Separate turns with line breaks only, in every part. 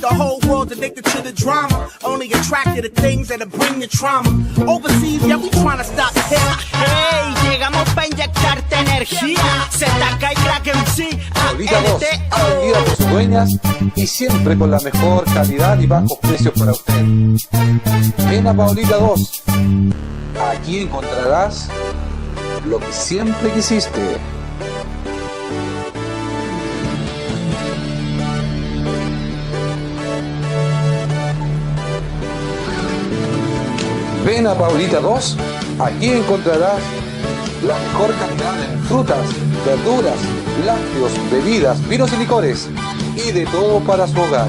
The whole world's addicted to the drama, only attracted to things that'll bring the trauma. Overseas, yeah, we trying to stop hip.
Hey, llegamos pa' inyectarte energía. ZK y Crack MC,
Paulita 2, atendida por sus dueñas y siempre con la mejor calidad y bajos precios para usted. Ven a Paulita 2. Aquí encontrarás lo que siempre quisiste. Ven a Paulita 2, aquí encontrarás la mejor calidad en frutas, verduras, lácteos, bebidas, vinos y licores y de todo para su hogar.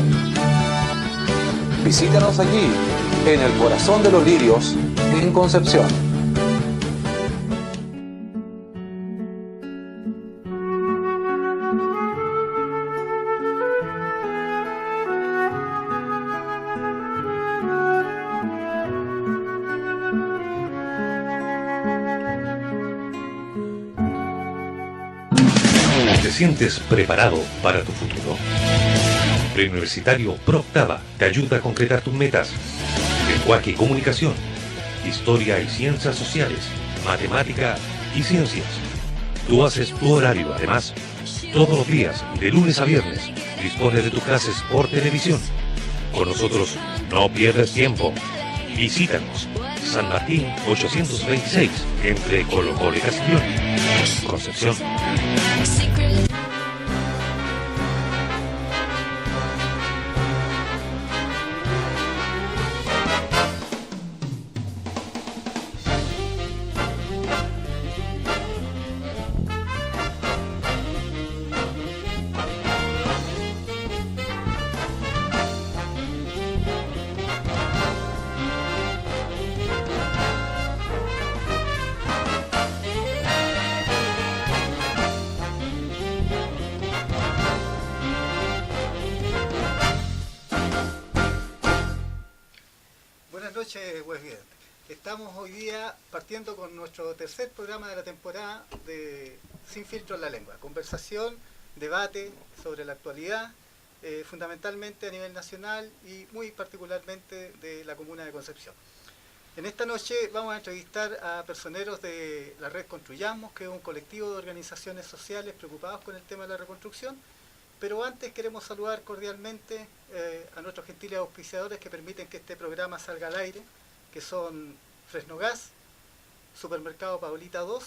Visítanos allí, en el corazón de los lirios, en Concepción.
¿Te sientes preparado para tu futuro? Preuniversitario ProOctava te ayuda a concretar tus metas. Lenguaje y comunicación, historia y ciencias sociales, matemática y ciencias. Tú haces tu horario, además, todos los días, de lunes a viernes, dispones de tus clases por televisión. Con nosotros no pierdes tiempo. Visítanos. San Martín 826, entre Colo Colo y Castellón, Concepción.
Estamos hoy día partiendo con nuestro tercer programa de la temporada de Sin Filtro en la Lengua. Conversación, debate sobre la actualidad, fundamentalmente a nivel nacional y muy particularmente de la comuna de Concepción. En esta noche vamos a entrevistar a personeros de la red Construyamos, que es un colectivo de organizaciones sociales preocupados con el tema de la reconstrucción. Pero antes queremos saludar cordialmente a nuestros gentiles auspiciadores que permiten que este programa salga al aire, que son Fresno Gas, Supermercado Paulita 2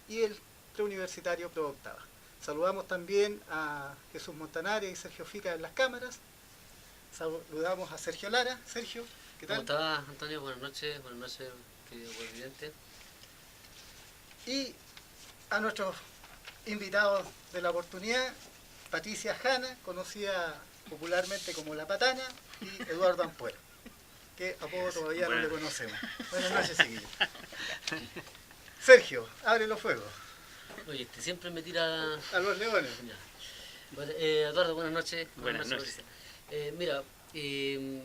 y el Preuniversitario ProOctava. Saludamos también a Jesús Montanari y Sergio Fica en las cámaras. Saludamos a Sergio Lara. Sergio, ¿qué tal?
¿Cómo estás, Antonio? Buenas noches, querido presidente.
Y a nuestros invitados de la oportunidad, Patricia Jana, conocida popularmente como La Patana, y Eduardo Ampuero, que a poco todavía no le conocemos. Buenas noches, chiquillos. Sergio, abre los fuegos.
Oye, siempre me tira
a los leones.
Bueno, Eduardo, buenas noches.
Buenas noches.
Mira, en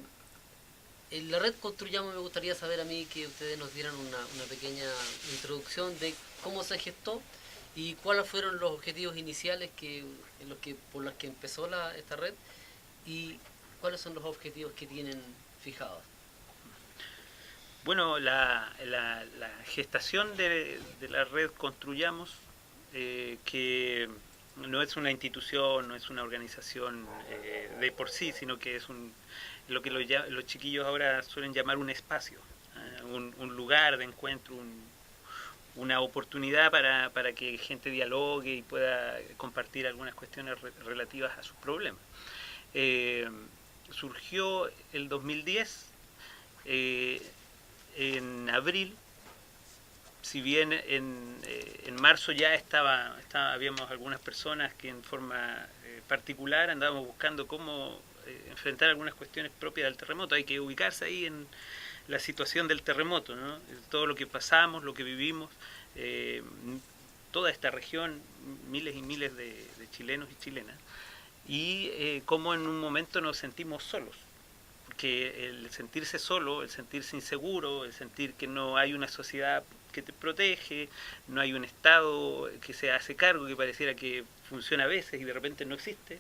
la red Construyamos me gustaría saber a mí que ustedes nos dieran una pequeña introducción de cómo se gestó y cuáles fueron los objetivos iniciales por los que empezó esta red y cuáles son los objetivos que tienen fijados.
Bueno, la gestación de la red Construyamos, que no es una institución, no es una organización de por sí, sino que es lo que los chiquillos ahora suelen llamar un espacio, un lugar de encuentro, una oportunidad para que gente dialogue y pueda compartir algunas cuestiones relativas a sus problemas. Surgió el 2010, en abril, si bien en marzo ya habíamos algunas personas que en forma particular andábamos buscando cómo enfrentar algunas cuestiones propias del terremoto. Hay que ubicarse ahí en la situación del terremoto, ¿no? Todo lo que pasamos, lo que vivimos, toda esta región, miles y miles de chilenos y chilenas, y cómo en un momento nos sentimos solos, porque el sentirse solo, el sentirse inseguro, el sentir que no hay una sociedad que te protege, no hay un Estado que se hace cargo, que pareciera que funciona a veces y de repente no existe,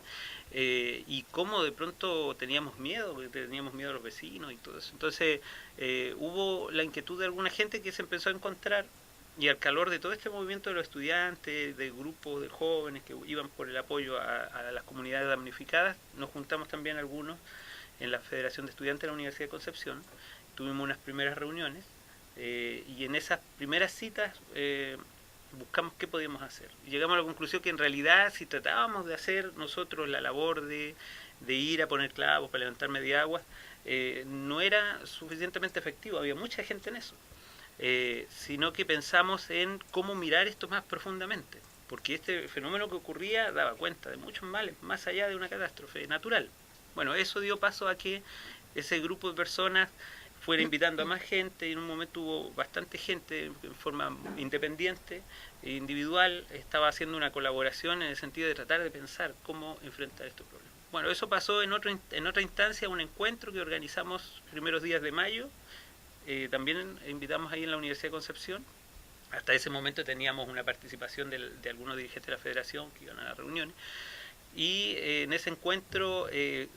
y cómo de pronto teníamos miedo a los vecinos y todo eso. Entonces hubo la inquietud de alguna gente que se empezó a encontrar, y al calor de todo este movimiento de los estudiantes, de grupos de jóvenes que iban por el apoyo a las comunidades damnificadas, nos juntamos también algunos en la Federación de Estudiantes de la Universidad de Concepción, tuvimos unas primeras reuniones, y en esas primeras citas buscamos qué podíamos hacer. Y llegamos a la conclusión que en realidad si tratábamos de hacer nosotros la labor de ir a poner clavos para levantar mediaguas, no era suficientemente efectivo, había mucha gente en eso. Sino que pensamos en cómo mirar esto más profundamente, porque este fenómeno que ocurría daba cuenta de muchos males, más allá de una catástrofe natural. Bueno, eso dio paso a que ese grupo de personas fuera invitando a más gente, y en un momento hubo bastante gente en forma independiente, individual, estaba haciendo una colaboración en el sentido de tratar de pensar cómo enfrentar estos problemas. Bueno, eso pasó en otra instancia, un encuentro que organizamos primeros días de mayo. También invitamos ahí en la Universidad de Concepción. Hasta ese momento teníamos una participación de algunos dirigentes de la federación que iban a las reuniones, y en ese encuentro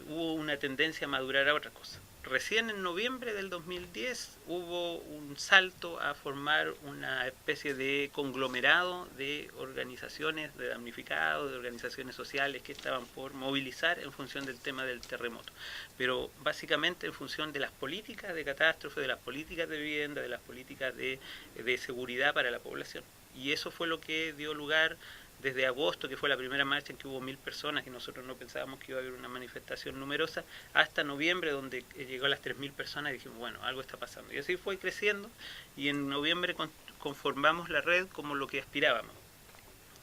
hubo una tendencia a madurar a otra cosa. Recién en noviembre del 2010 hubo un salto a formar una especie de conglomerado de organizaciones de damnificados, de organizaciones sociales que estaban por movilizar en función del tema del terremoto, pero básicamente en función de las políticas de catástrofe, de las políticas de vivienda, de las políticas de seguridad para la población. Y eso fue lo que dio lugar desde agosto, que fue la primera marcha en que hubo 1000 personas, y nosotros no pensábamos que iba a haber una manifestación numerosa, hasta noviembre, donde llegó a las 3000 personas, y dijimos, bueno, algo está pasando. Y así fue creciendo, y en noviembre conformamos la red como lo que aspirábamos.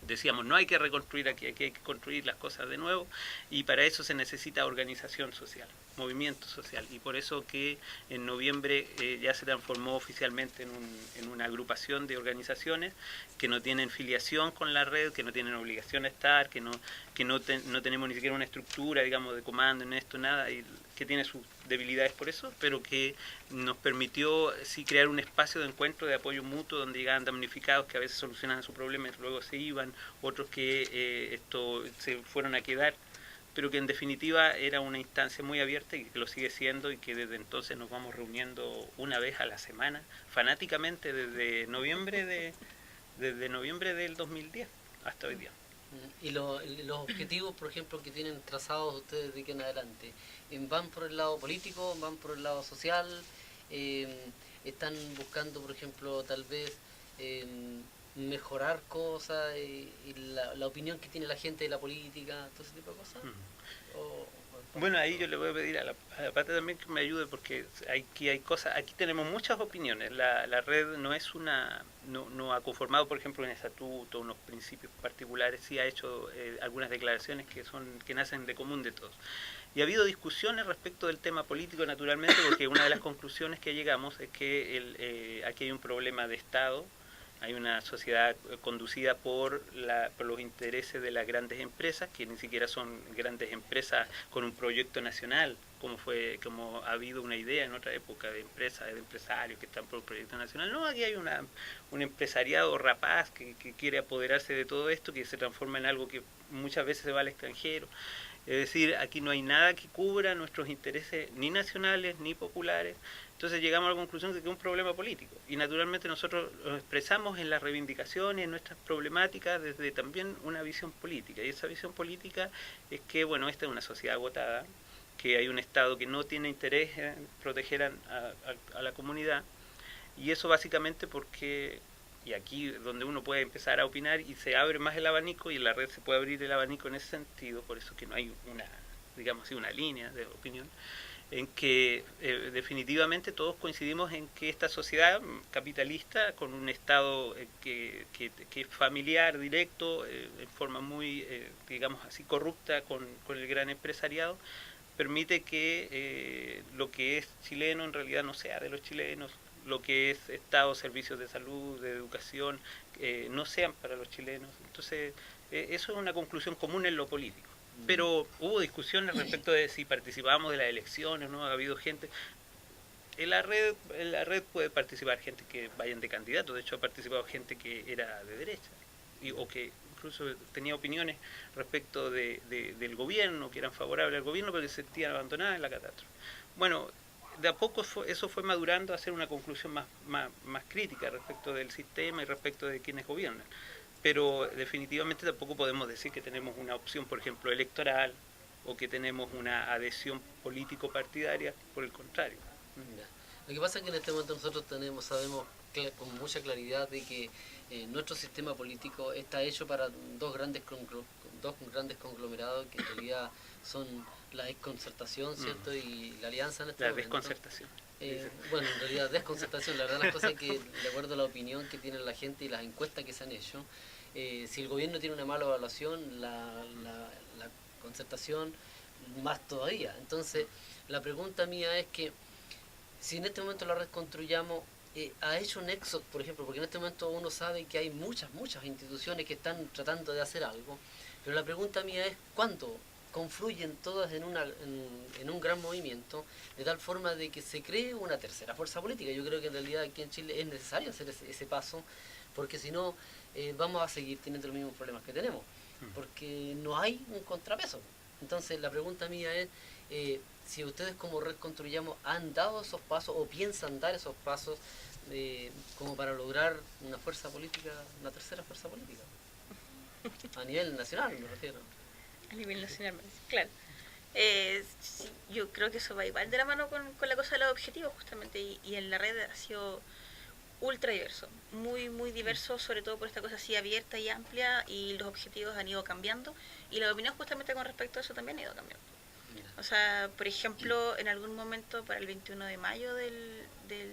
Decíamos, no hay que reconstruir aquí hay que construir las cosas de nuevo, y para eso se necesita organización social, movimiento social, y por eso que en noviembre ya se transformó oficialmente en una agrupación de organizaciones que no tienen filiación con la red, que no tienen obligación a estar, que no tenemos ni siquiera una estructura, digamos, de comando en esto, nada, y que tiene sus debilidades por eso, pero que nos permitió sí crear un espacio de encuentro, de apoyo mutuo, donde llegaban damnificados que a veces solucionaban su problema y luego se iban, otros que se fueron a quedar, pero que en definitiva era una instancia muy abierta y que lo sigue siendo, y que desde entonces nos vamos reuniendo una vez a la semana, fanáticamente desde noviembre del 2010 hasta hoy día.
Y los objetivos, por ejemplo, que tienen trazados ustedes de aquí en adelante, ¿van por el lado político, van por el lado social? ¿Están buscando, por ejemplo, tal vez mejorar cosas y la opinión que tiene la gente de la política, todo ese tipo de cosas?
Bueno, ahí yo le voy a pedir a la Pata también que me ayude, porque aquí hay cosas, aquí tenemos muchas opiniones. La red no es no ha conformado, por ejemplo, un estatuto, unos principios particulares, sí ha hecho algunas declaraciones que nacen de común de todos. Y ha habido discusiones respecto del tema político, naturalmente, porque una de las conclusiones que llegamos es que aquí hay un problema de Estado. Hay una sociedad conducida por los intereses de las grandes empresas, que ni siquiera son grandes empresas con un proyecto nacional, como ha habido una idea en otra época de empresas, de empresarios que están por un proyecto nacional. No, aquí hay un empresariado rapaz que quiere apoderarse de todo esto, que se transforma en algo que muchas veces se va al extranjero. Es decir, aquí no hay nada que cubra nuestros intereses ni nacionales ni populares. Entonces llegamos a la conclusión de que es un problema político, y naturalmente nosotros lo expresamos en las reivindicaciones, en nuestras problemáticas, desde también una visión política, y esa visión política es que, bueno, esta es una sociedad agotada, que hay un Estado que no tiene interés en proteger a la comunidad, y eso básicamente porque, y aquí es donde uno puede empezar a opinar y se abre más el abanico, y en la red se puede abrir el abanico en ese sentido, por eso que no hay una línea de opinión, en que definitivamente todos coincidimos en que esta sociedad capitalista, con un Estado que es familiar, directo, en forma muy, digamos así, corrupta con el gran empresariado, permite que lo que es chileno en realidad no sea de los chilenos, lo que es Estado, servicios de salud, de educación, no sean para los chilenos. Entonces, eso es una conclusión común en lo político. Pero hubo discusiones respecto de si participábamos de las elecciones, ¿no? Ha habido gente. En la red puede participar gente que vayan de candidato. De hecho, ha participado gente que era de derecha o que incluso tenía opiniones respecto del gobierno, que eran favorables al gobierno, pero que se sentían abandonadas en la catástrofe. Bueno, de a poco eso fue madurando a hacer una conclusión más crítica respecto del sistema y respecto de quienes gobiernan. Pero definitivamente tampoco podemos decir que tenemos una opción, por ejemplo, electoral, o que tenemos una adhesión político-partidaria, por el contrario.
Ya. Lo que pasa es que en este momento nosotros sabemos con mucha claridad de que nuestro sistema político está hecho para dos grandes conglomerados que en realidad son la desconcertación, ¿cierto? Y la alianza en este momento.
La desconcertación.
Bueno, en realidad desconcertación, la verdad las cosas que, de acuerdo a la opinión que tiene la gente y las encuestas que se han hecho, si el gobierno tiene una mala evaluación, la concertación más todavía. Entonces, la pregunta mía es que si en este momento la red Construyamos ha hecho un éxodo, por ejemplo, porque en este momento uno sabe que hay muchas instituciones que están tratando de hacer algo, pero la pregunta mía es ¿cuándo confluyen todas en un gran movimiento, de tal forma de que se cree una tercera fuerza política? Yo creo que en realidad aquí en Chile es necesario hacer ese paso, porque si no vamos a seguir teniendo los mismos problemas que tenemos, porque no hay un contrapeso. Entonces la pregunta mía es si ustedes como Red Construyamos han dado esos pasos o piensan dar esos pasos como para lograr una fuerza política, una tercera fuerza política a nivel nacional, me refiero.
A nivel nacional, claro. Sí, yo creo que eso va igual de la mano con la cosa de los objetivos, justamente, y en la red ha sido ultra diverso, muy diverso, sobre todo por esta cosa así abierta y amplia, y los objetivos han ido cambiando, y la opinión justamente con respecto a eso también ha ido cambiando. O sea, por ejemplo, en algún momento para el 21 de mayo del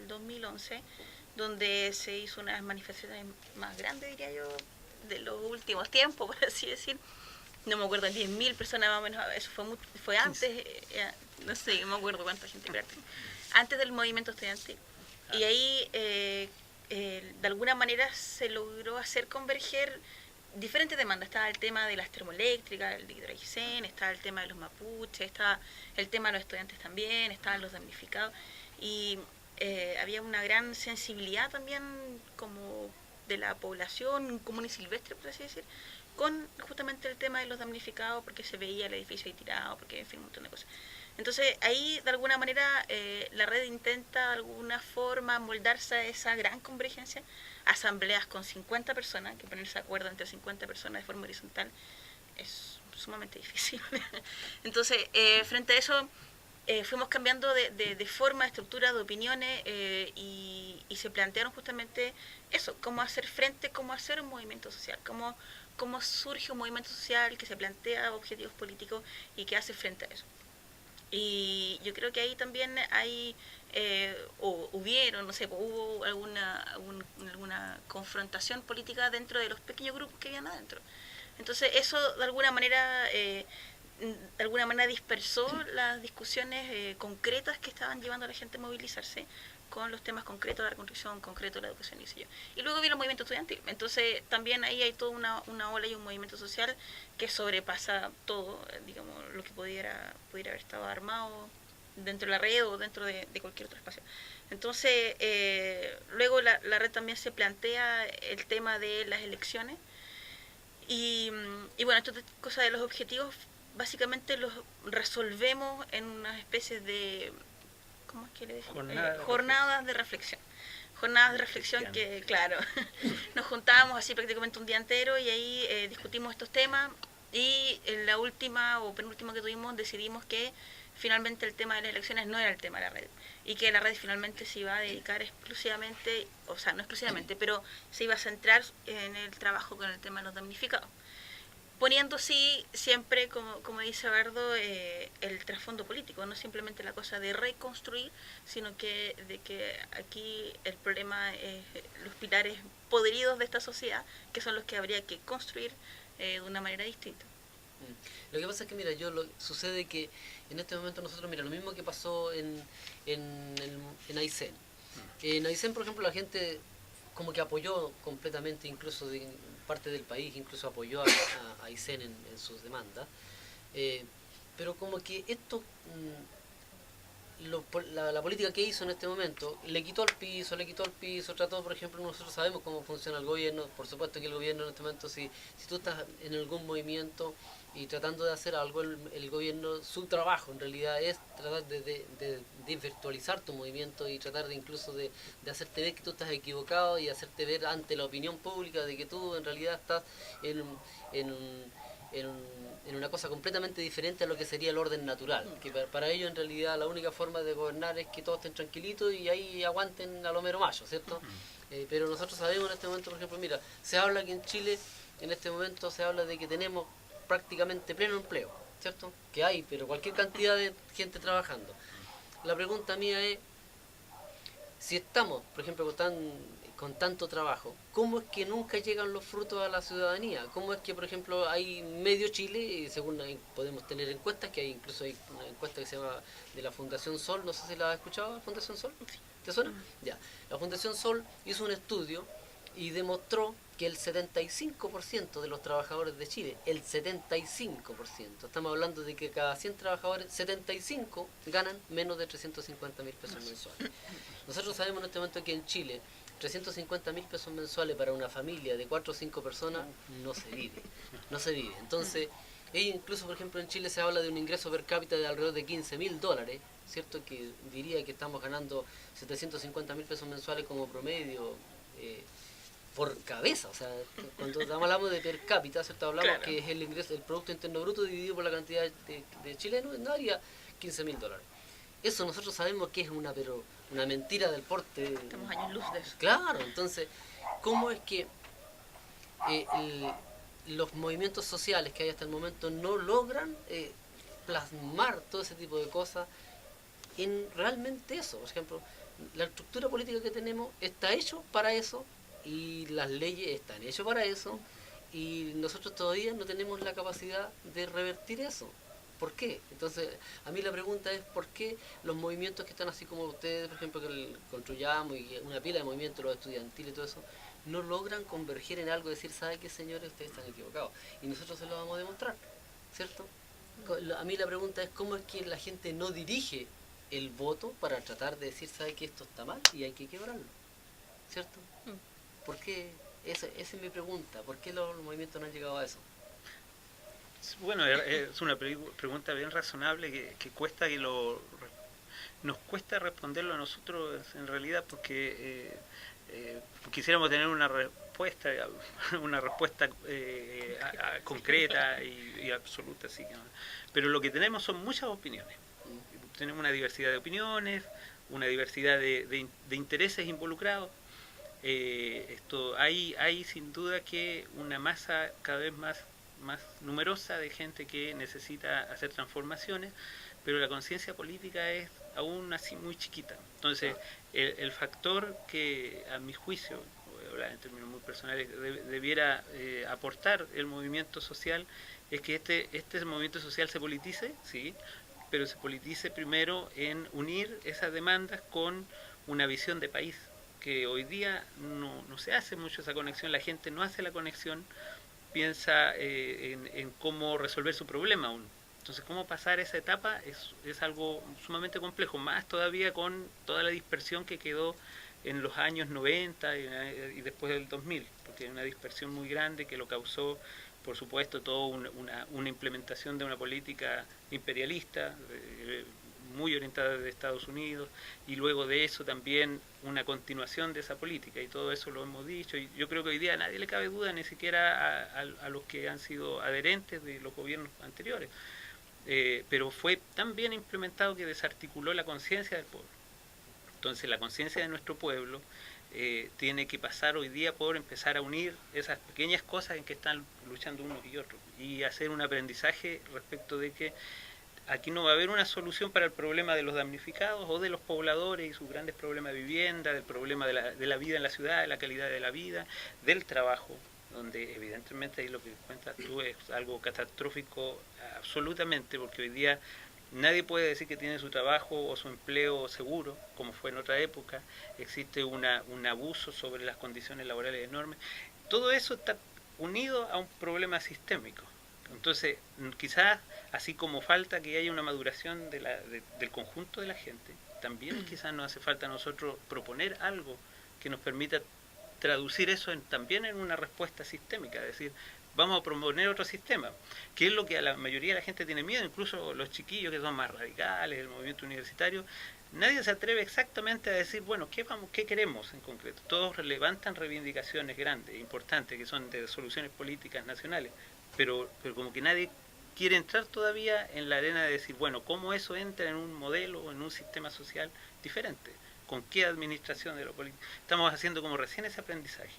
2011, donde se hizo unas manifestaciones más grandes, diría yo, de los últimos tiempos, por así decir, no me acuerdo, 10.000 personas más o menos, eso fue antes, no sé, no me acuerdo cuánta gente, pero antes del movimiento estudiantil. Y ahí, de alguna manera, se logró hacer converger diferentes demandas. Estaba el tema de las termoeléctricas, el de Hidroaicén, estaba el tema de los mapuches, estaba el tema de los estudiantes también, estaban los damnificados. Y había una gran sensibilidad también como de la población común y silvestre, por así decir, con justamente el tema de los damnificados, porque se veía el edificio ahí tirado, porque en fin, un montón de cosas. Entonces ahí de alguna manera la red intenta de alguna forma moldarse a esa gran convergencia, asambleas con 50 personas, que ponerse de acuerdo entre 50 personas de forma horizontal es sumamente difícil. Entonces frente a eso fuimos cambiando de forma, de estructura, de opiniones y se plantearon justamente eso, cómo hacer frente, cómo hacer un movimiento social, cómo surge un movimiento social que se plantea objetivos políticos y que hace frente a eso. Y yo creo que ahí también hay, hubo alguna confrontación política dentro de los pequeños grupos que habían adentro. Entonces eso de alguna manera dispersó las discusiones concretas que estaban llevando a la gente a movilizarse con los temas concretos de la reconstrucción, concreto de la educación, y luego vino el movimiento estudiantil. Entonces también ahí hay toda una ola y un movimiento social que sobrepasa todo, digamos, lo que pudiera haber estado armado dentro de la red o dentro de cualquier otro espacio. Entonces luego la red también se plantea el tema de las elecciones y bueno, esto es cosa de los objetivos, básicamente los resolvemos en unas especies de, ¿cómo es que le decimos? Jornadas de reflexión. Jornadas de reflexión que, claro, nos juntábamos así prácticamente un día entero y ahí discutimos estos temas y en la última o penúltima que tuvimos decidimos que finalmente el tema de las elecciones no era el tema de la red y que la red finalmente se iba a dedicar exclusivamente, o sea, no exclusivamente, pero se iba a centrar en el trabajo con el tema de los damnificados. Poniendo sí siempre, como dice Bardo, el trasfondo político, no simplemente la cosa de reconstruir, sino que aquí el problema es los pilares podridos de esta sociedad, que son los que habría que construir de una manera distinta.
Lo que pasa es que, mira, sucede que en este momento nosotros, mira, lo mismo que pasó en Aysén. En Aysén, por ejemplo, la gente como que apoyó completamente, incluso de parte del país, incluso apoyó a Aysén en sus demandas, pero como que esto la política que hizo en este momento, le quitó el piso, trató, por ejemplo, nosotros sabemos cómo funciona el gobierno, por supuesto que el gobierno en este momento, si tú estás en algún movimiento y tratando de hacer algo, el gobierno, su trabajo en realidad es tratar de virtualizar tu movimiento y tratar de incluso de hacerte ver que tú estás equivocado y hacerte ver ante la opinión pública de que tú en realidad estás en una cosa completamente diferente a lo que sería el orden natural, que para ellos en realidad la única forma de gobernar es que todos estén tranquilitos y ahí aguanten a lo mero mayo, ¿cierto? Pero nosotros sabemos en este momento, por ejemplo, mira, se habla que en Chile, en este momento se habla de que tenemos prácticamente pleno empleo, ¿cierto? Que hay, pero cualquier cantidad de gente trabajando. La pregunta mía es, si estamos, por ejemplo, con tanto trabajo, ¿cómo es que nunca llegan los frutos a la ciudadanía? ¿Cómo es que, por ejemplo, hay medio Chile, y según podemos tener encuestas, que incluso hay una encuesta que se llama de la Fundación Sol, no sé si la has escuchado, la Fundación Sol, ¿te suena? Ya, la Fundación Sol hizo un estudio y demostró que el 75% de los trabajadores de Chile, el 75%, estamos hablando de que cada 100 trabajadores, 75 ganan menos de 350.000 pesos mensuales. Nosotros sabemos en este momento que en Chile 350.000 pesos mensuales para una familia de 4 o 5 personas no se vive. Entonces, incluso por ejemplo en Chile se habla de un ingreso per cápita de alrededor de $15.000, ¿cierto? Que diría que estamos ganando 750.000 pesos mensuales como promedio por cabeza. O sea, cuando hablamos de per cápita, ¿cierto? Hablamos
Claro.
que es el ingreso, el Producto Interno Bruto dividido por la cantidad de chilenos, no haría $15.000. Eso nosotros sabemos que es una mentira del porte.
Estamos años luz de eso.
Claro, entonces, ¿cómo es que los movimientos sociales que hay hasta el momento no logran plasmar todo ese tipo de cosas en realmente eso? Por ejemplo, la estructura política que tenemos está hecho para eso y las leyes están hechas para eso y nosotros todavía no tenemos la capacidad de revertir eso. ¿Por qué? Entonces, a mí la pregunta es ¿por qué los movimientos que están así como ustedes, por ejemplo, que el Construyamos y una pila de movimientos, los estudiantiles y todo eso, no logran converger en algo, decir, ¿sabe qué, señores? Ustedes están equivocados. Y nosotros se lo vamos a demostrar, ¿cierto? A mí la pregunta es ¿cómo es que la gente no dirige el voto para tratar de decir, ¿sabe que esto está mal y hay que quebrarlo? ¿Cierto? ¿Por qué? Esa es mi pregunta. ¿Por qué los movimientos no han llegado a eso?
Bueno, es una pregunta bien razonable que cuesta nos cuesta responderlo a nosotros en realidad porque quisiéramos tener una respuesta concreta y absoluta, así que, pero lo que tenemos son muchas opiniones. Tenemos una diversidad de opiniones, una diversidad de intereses involucrados. Hay sin duda que una masa cada vez más numerosa de gente que necesita hacer transformaciones, pero la conciencia política es aún así muy chiquita. Entonces, el factor que a mi juicio, voy a hablar en términos muy personales, debiera aportar el movimiento social es que este movimiento social se politice, sí, pero se politice primero en unir esas demandas con una visión de país, que hoy día no se hace mucho esa conexión, la gente no hace la conexión, piensa en cómo resolver su problema aún. Entonces, cómo pasar esa etapa es algo sumamente complejo, más todavía con toda la dispersión que quedó en los años 90 y después del 2000, porque hay una dispersión muy grande que lo causó, por supuesto, toda una implementación de una política imperialista, muy orientada desde Estados Unidos, y luego de eso también una continuación de esa política, y todo eso lo hemos dicho, y yo creo que hoy día a nadie le cabe duda, ni siquiera a los que han sido adherentes de los gobiernos anteriores, pero fue tan bien implementado que desarticuló la conciencia del pueblo. Entonces la conciencia de nuestro pueblo tiene que pasar hoy día por empezar a unir esas pequeñas cosas en que están luchando unos y otros, y hacer un aprendizaje respecto de que aquí no va a haber una solución para el problema de los damnificados o de los pobladores y sus grandes problemas de vivienda, del problema de la vida en la ciudad, de la calidad de la vida, del trabajo, donde evidentemente ahí lo que cuentas tú es algo catastrófico absolutamente, porque hoy día nadie puede decir que tiene su trabajo o su empleo seguro, como fue en otra época. Existe un abuso sobre las condiciones laborales enormes. Todo eso está unido a un problema sistémico. Entonces, quizás Así como falta que haya una maduración del conjunto de la gente, también quizás nos hace falta a nosotros proponer algo que nos permita traducir eso también en una respuesta sistémica, es decir, vamos a proponer otro sistema, que es lo que a la mayoría de la gente tiene miedo, incluso los chiquillos que son más radicales, el movimiento universitario. Nadie se atreve exactamente a decir, bueno, ¿qué queremos en concreto? Todos levantan reivindicaciones grandes, importantes, que son de soluciones políticas nacionales, pero como que nadie quiere entrar todavía en la arena de decir, bueno, ¿cómo eso entra en un modelo o en un sistema social diferente? ¿Con qué administración de lo político? Estamos haciendo como recién ese aprendizaje.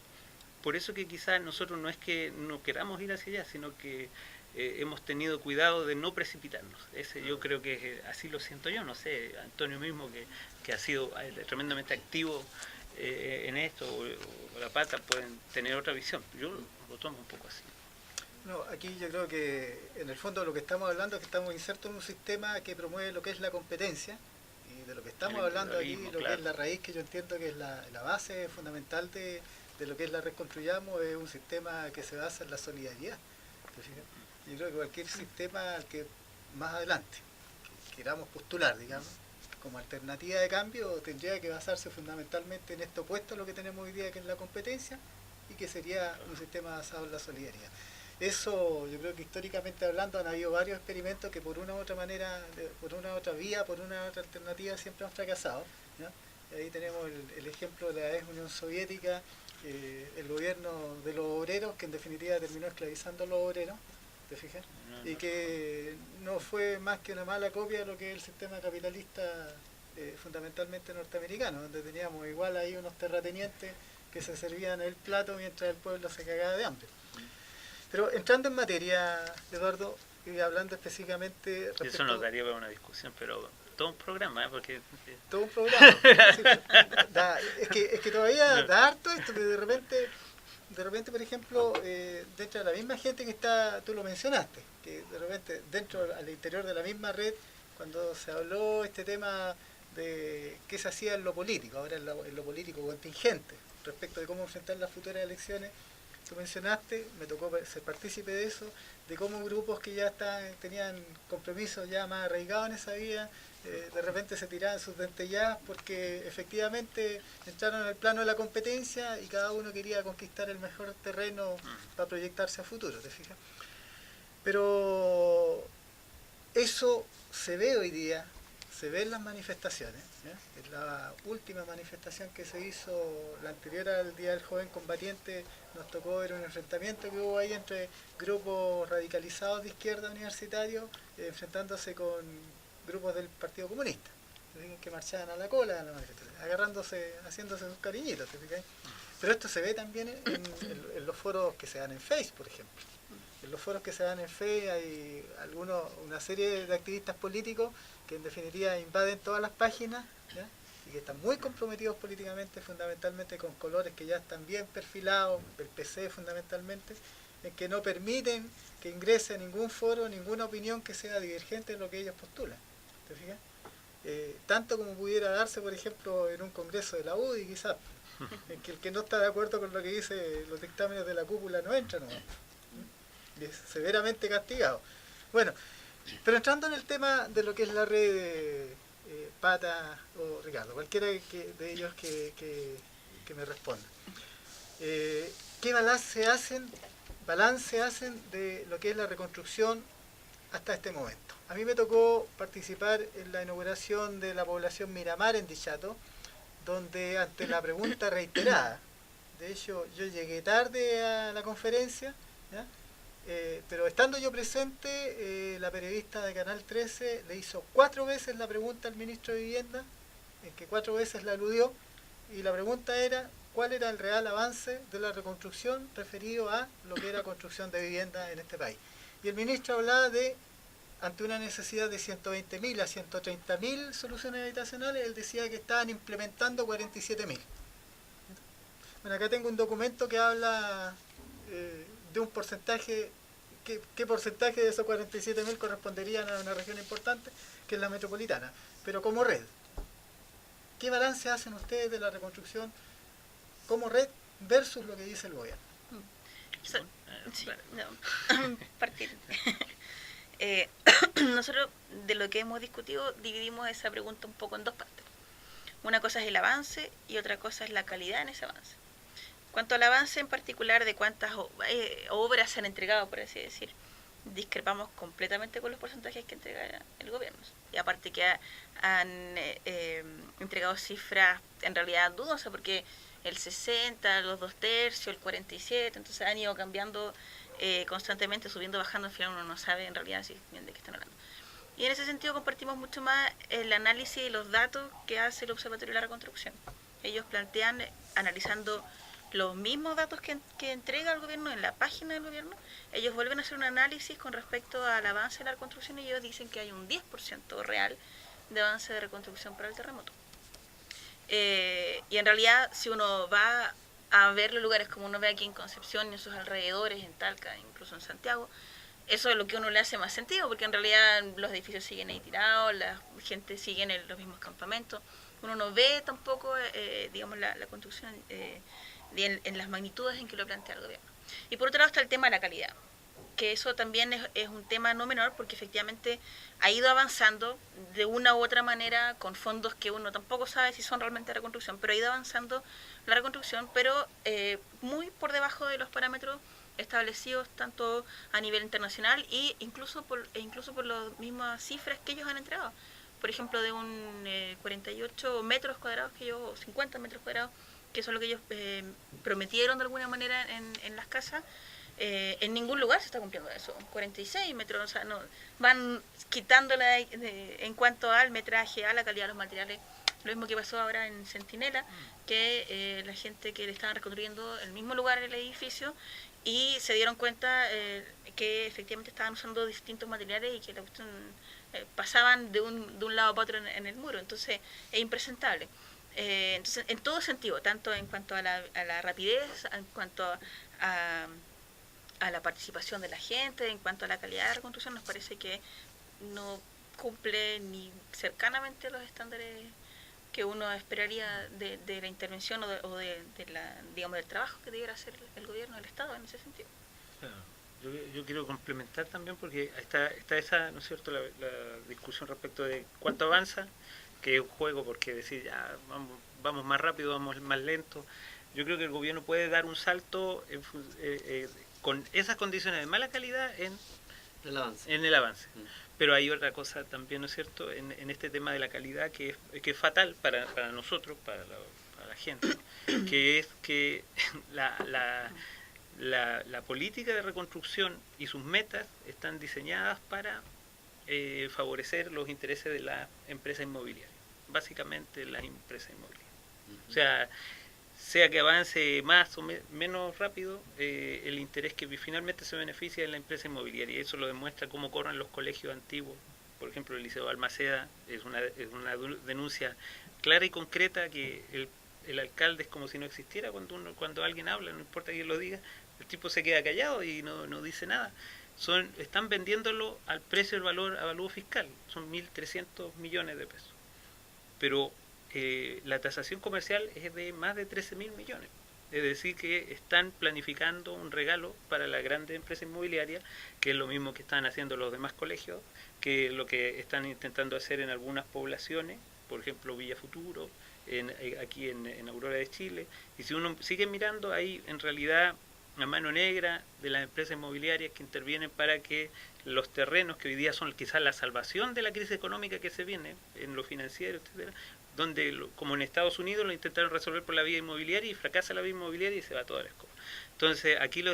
Por eso que quizás nosotros no es que no queramos ir hacia allá, sino que hemos tenido cuidado de no precipitarnos. Ese yo creo que así lo siento yo, no sé, Antonio mismo que ha sido tremendamente activo en esto, o la Pata pueden tener otra visión. Yo lo tomo un poco así.
No, aquí yo creo que en el fondo lo que estamos hablando es que estamos insertos en un sistema que promueve lo que es la competencia, y de lo que estamos hablando aquí, lo que es la raíz, que yo entiendo que es la base fundamental de lo que es la Red Construyamos, es un sistema que se basa en la solidaridad. Yo creo que cualquier sistema al que más adelante queramos postular, digamos, como alternativa de cambio, tendría que basarse fundamentalmente en esto opuesto a lo que tenemos hoy día, que es la competencia, y que sería un sistema basado en la solidaridad. Eso, yo creo que históricamente hablando han habido varios experimentos que por una u otra manera, por una u otra vía, por una u otra alternativa siempre han fracasado, ¿ya? Ahí tenemos el ejemplo de la ex Unión Soviética, el gobierno de los obreros, que en definitiva terminó esclavizando a los obreros, ¿te fijas? Y que no fue más que una mala copia de lo que es el sistema capitalista fundamentalmente norteamericano, donde teníamos igual ahí unos terratenientes que se servían el plato mientras el pueblo se cagaba de hambre. Pero entrando en materia, Eduardo, y hablando específicamente respecto...
Eso nos daría para una discusión, pero todo un programa, porque...
Todo un programa. Sí, es que todavía da harto esto, que de repente, por ejemplo, dentro de la misma gente que está, tú lo mencionaste, que de repente dentro, al interior de la misma red, cuando se habló este tema de qué se hacía en lo político, ahora en lo político contingente, respecto de cómo enfrentar las futuras elecciones, tú mencionaste, me tocó ser partícipe de eso, de cómo grupos que ya tenían compromisos ya más arraigados en esa vía, de repente se tiraban sus dentelladas porque efectivamente entraron al plano de la competencia y cada uno quería conquistar el mejor terreno para proyectarse a futuro, ¿te fijas? Pero eso se ve hoy día, se ve en las manifestaciones, ¿ya? En la última manifestación que se hizo, la anterior al Día del Joven Combatiente, nos tocó ver un enfrentamiento que hubo ahí entre grupos radicalizados de izquierda universitarios enfrentándose con grupos del Partido Comunista, que marchaban a la cola en la manifestación, agarrándose, haciéndose sus cariñitos, ¿te fijas? Pero esto se ve también en los foros que se dan en Face, por ejemplo. En los foros que se dan en Face hay una serie de activistas políticos que en definitiva invaden todas las páginas, ¿ya? Y que están muy comprometidos políticamente, fundamentalmente con colores que ya están bien perfilados, el PC fundamentalmente, en que no permiten que ingrese a ningún foro, ninguna opinión que sea divergente de lo que ellos postulan. ¿Te fijas? Tanto como pudiera darse, por ejemplo, en un congreso de la UDI, quizás, en que el que no está de acuerdo con lo que dice los dictámenes de la cúpula no entra, ¿no? Y es severamente castigado. Bueno, pero entrando en el tema de lo que es la red Pata o Ricardo, cualquiera de ellos que me responda. ¿Qué balance hacen de lo que es la reconstrucción hasta este momento? A mí me tocó participar en la inauguración de la población Miramar en Dichato, donde ante la pregunta reiterada, de hecho yo llegué tarde a la conferencia, ¿ya? Pero estando yo presente, la periodista de Canal 13 le hizo 4 veces la pregunta al ministro de Vivienda, en que 4 veces la aludió, y la pregunta era cuál era el real avance de la reconstrucción referido a lo que era construcción de vivienda en este país. Y el ministro hablaba de, ante una necesidad de 120.000 a 130.000 soluciones habitacionales, él decía que estaban implementando 47.000. Bueno, acá tengo un documento que habla de un porcentaje, ¿qué porcentaje de esos 47.000 corresponderían a una región importante, que es la metropolitana? Pero como red, ¿qué balance hacen ustedes de la reconstrucción como red versus lo que dice el gobierno?
Partir. Nosotros de lo que hemos discutido dividimos esa pregunta un poco en dos partes. Una cosa es el avance y otra cosa es la calidad en ese avance. Cuanto al avance en particular de cuántas obras se han entregado, por así decir, discrepamos completamente con los porcentajes que entrega el gobierno. Y aparte que han entregado cifras en realidad dudosas, porque el 60, los 2/3, el 47, entonces han ido cambiando constantemente, subiendo, bajando, al final uno no sabe en realidad si bien de qué están hablando. Y en ese sentido compartimos mucho más el análisis y los datos que hace el Observatorio de la Reconstrucción. Ellos plantean, analizando los mismos datos que entrega el gobierno en la página del gobierno, ellos vuelven a hacer un análisis con respecto al avance de la reconstrucción y ellos dicen que hay un 10% real de avance de reconstrucción para el terremoto. Y en realidad, si uno va a ver los lugares como uno ve aquí en Concepción y en sus alrededores, en Talca, incluso en Santiago, eso es lo que a uno le hace más sentido, porque en realidad los edificios siguen ahí tirados, la gente sigue en los mismos campamentos, uno no ve tampoco, digamos, la construcción en las magnitudes en que lo plantea el gobierno. Y por otro lado está el tema de la calidad, que eso también es un tema no menor, porque efectivamente ha ido avanzando de una u otra manera con fondos que uno tampoco sabe si son realmente reconstrucción, pero ha ido avanzando la reconstrucción, pero muy por debajo de los parámetros establecidos tanto a nivel internacional e incluso por las mismas cifras que ellos han entregado. Por ejemplo, de un 48 metros cuadrados, 50 metros cuadrados, que eso es lo que ellos prometieron de alguna manera en las casas, en ningún lugar se está cumpliendo eso. 46 metros, o sea, no, van quitándole en cuanto al metraje, a la calidad de los materiales. Lo mismo que pasó ahora en Centinela, que la gente que le estaban reconstruyendo el mismo lugar en el edificio y se dieron cuenta que efectivamente estaban usando distintos materiales y que la cuestión pasaban de un lado para otro en el muro. Entonces es impresentable. Entonces, en todo sentido, tanto en cuanto a la rapidez, en cuanto a la participación de la gente, en cuanto a la calidad de la reconstrucción, nos parece que no cumple ni cercanamente los estándares que uno esperaría de la intervención o de la, digamos, del trabajo que debiera hacer el gobierno del Estado en ese sentido.
Claro. Yo quiero complementar también porque está esa, ¿no es cierto?, la discusión respecto de cuánto avanza, que es un juego porque decir ya vamos más rápido, vamos más lento. Yo creo que el gobierno puede dar un salto con esas condiciones de mala calidad en el avance. Pero hay otra cosa también, ¿no es cierto?, en este tema de la calidad que es fatal para nosotros, para la gente, que es que la política de reconstrucción y sus metas están diseñadas para favorecer los intereses de la empresa inmobiliaria, básicamente las empresas inmobiliarias. O sea que avance más o menos rápido, el interés que finalmente se beneficia es la empresa inmobiliaria, y eso lo demuestra cómo corren los colegios antiguos. Por ejemplo, el Liceo Balmaceda es una denuncia clara y concreta que el alcalde es como si no existiera cuando alguien habla, no importa quién lo diga, el tipo se queda callado y no dice nada. Están vendiéndolo al precio del valor avalúo fiscal, son 1.300 millones de pesos. Pero la tasación comercial es de más de 13.000 millones. Es decir, que están planificando un regalo para la grande empresa inmobiliaria, que es lo mismo que están haciendo los demás colegios, que es lo que están intentando hacer en algunas poblaciones, por ejemplo Villa Futuro, aquí en Aurora de Chile. Y si uno sigue mirando, hay en realidad una mano negra de las empresas inmobiliarias que intervienen para que los terrenos, que hoy día son quizás la salvación de la crisis económica que se viene, en lo financiero, etcétera, donde, como en Estados Unidos, lo intentaron resolver por la vía inmobiliaria y fracasa la vía inmobiliaria y se va toda la escoba. Entonces, aquí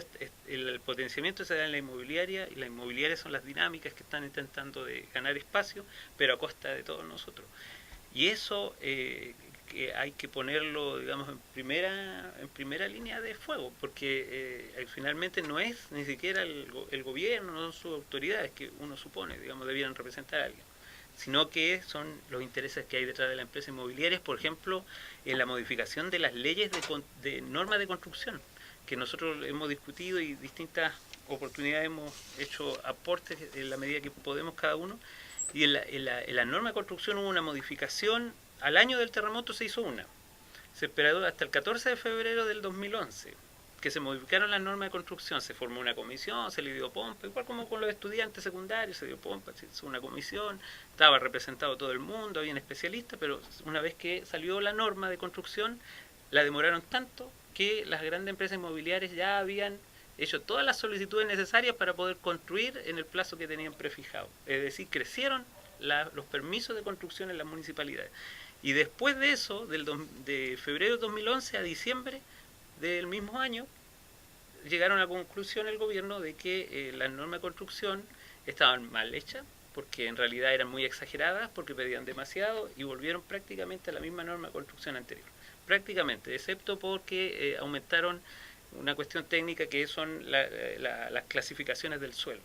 el potenciamiento se da en la inmobiliaria, y las inmobiliarias son las dinámicas que están intentando de ganar espacio, pero a costa de todos nosotros. Y eso que hay que ponerlo, digamos, en primera línea de fuego, porque finalmente no es ni siquiera el gobierno, no son sus autoridades que uno supone, digamos, debieran representar a alguien, sino que son los intereses que hay detrás de la empresa inmobiliaria, por ejemplo, en la modificación de las leyes de normas de construcción, que nosotros hemos discutido y distintas oportunidades hemos hecho aportes en la medida que podemos cada uno, y en la norma de construcción hubo una modificación. Al año del terremoto se hizo una. Se esperó hasta el 14 de febrero del 2011, porque se modificaron las normas de construcción, se formó una comisión, se le dio pompa, igual como con los estudiantes secundarios, se dio pompa, se hizo una comisión, estaba representado todo el mundo, había especialistas, pero una vez que salió la norma de construcción, la demoraron tanto que las grandes empresas inmobiliarias ya habían hecho todas las solicitudes necesarias para poder construir en el plazo que tenían prefijado. Es decir, crecieron los permisos de construcción en las municipalidades. Y después de eso, de febrero de 2011 a diciembre del mismo año, llegaron a la conclusión el gobierno de que las normas de construcción estaban mal hechas, porque en realidad eran muy exageradas, porque pedían demasiado, y volvieron prácticamente a la misma norma de construcción anterior. Prácticamente, excepto porque aumentaron una cuestión técnica que son las clasificaciones del suelo.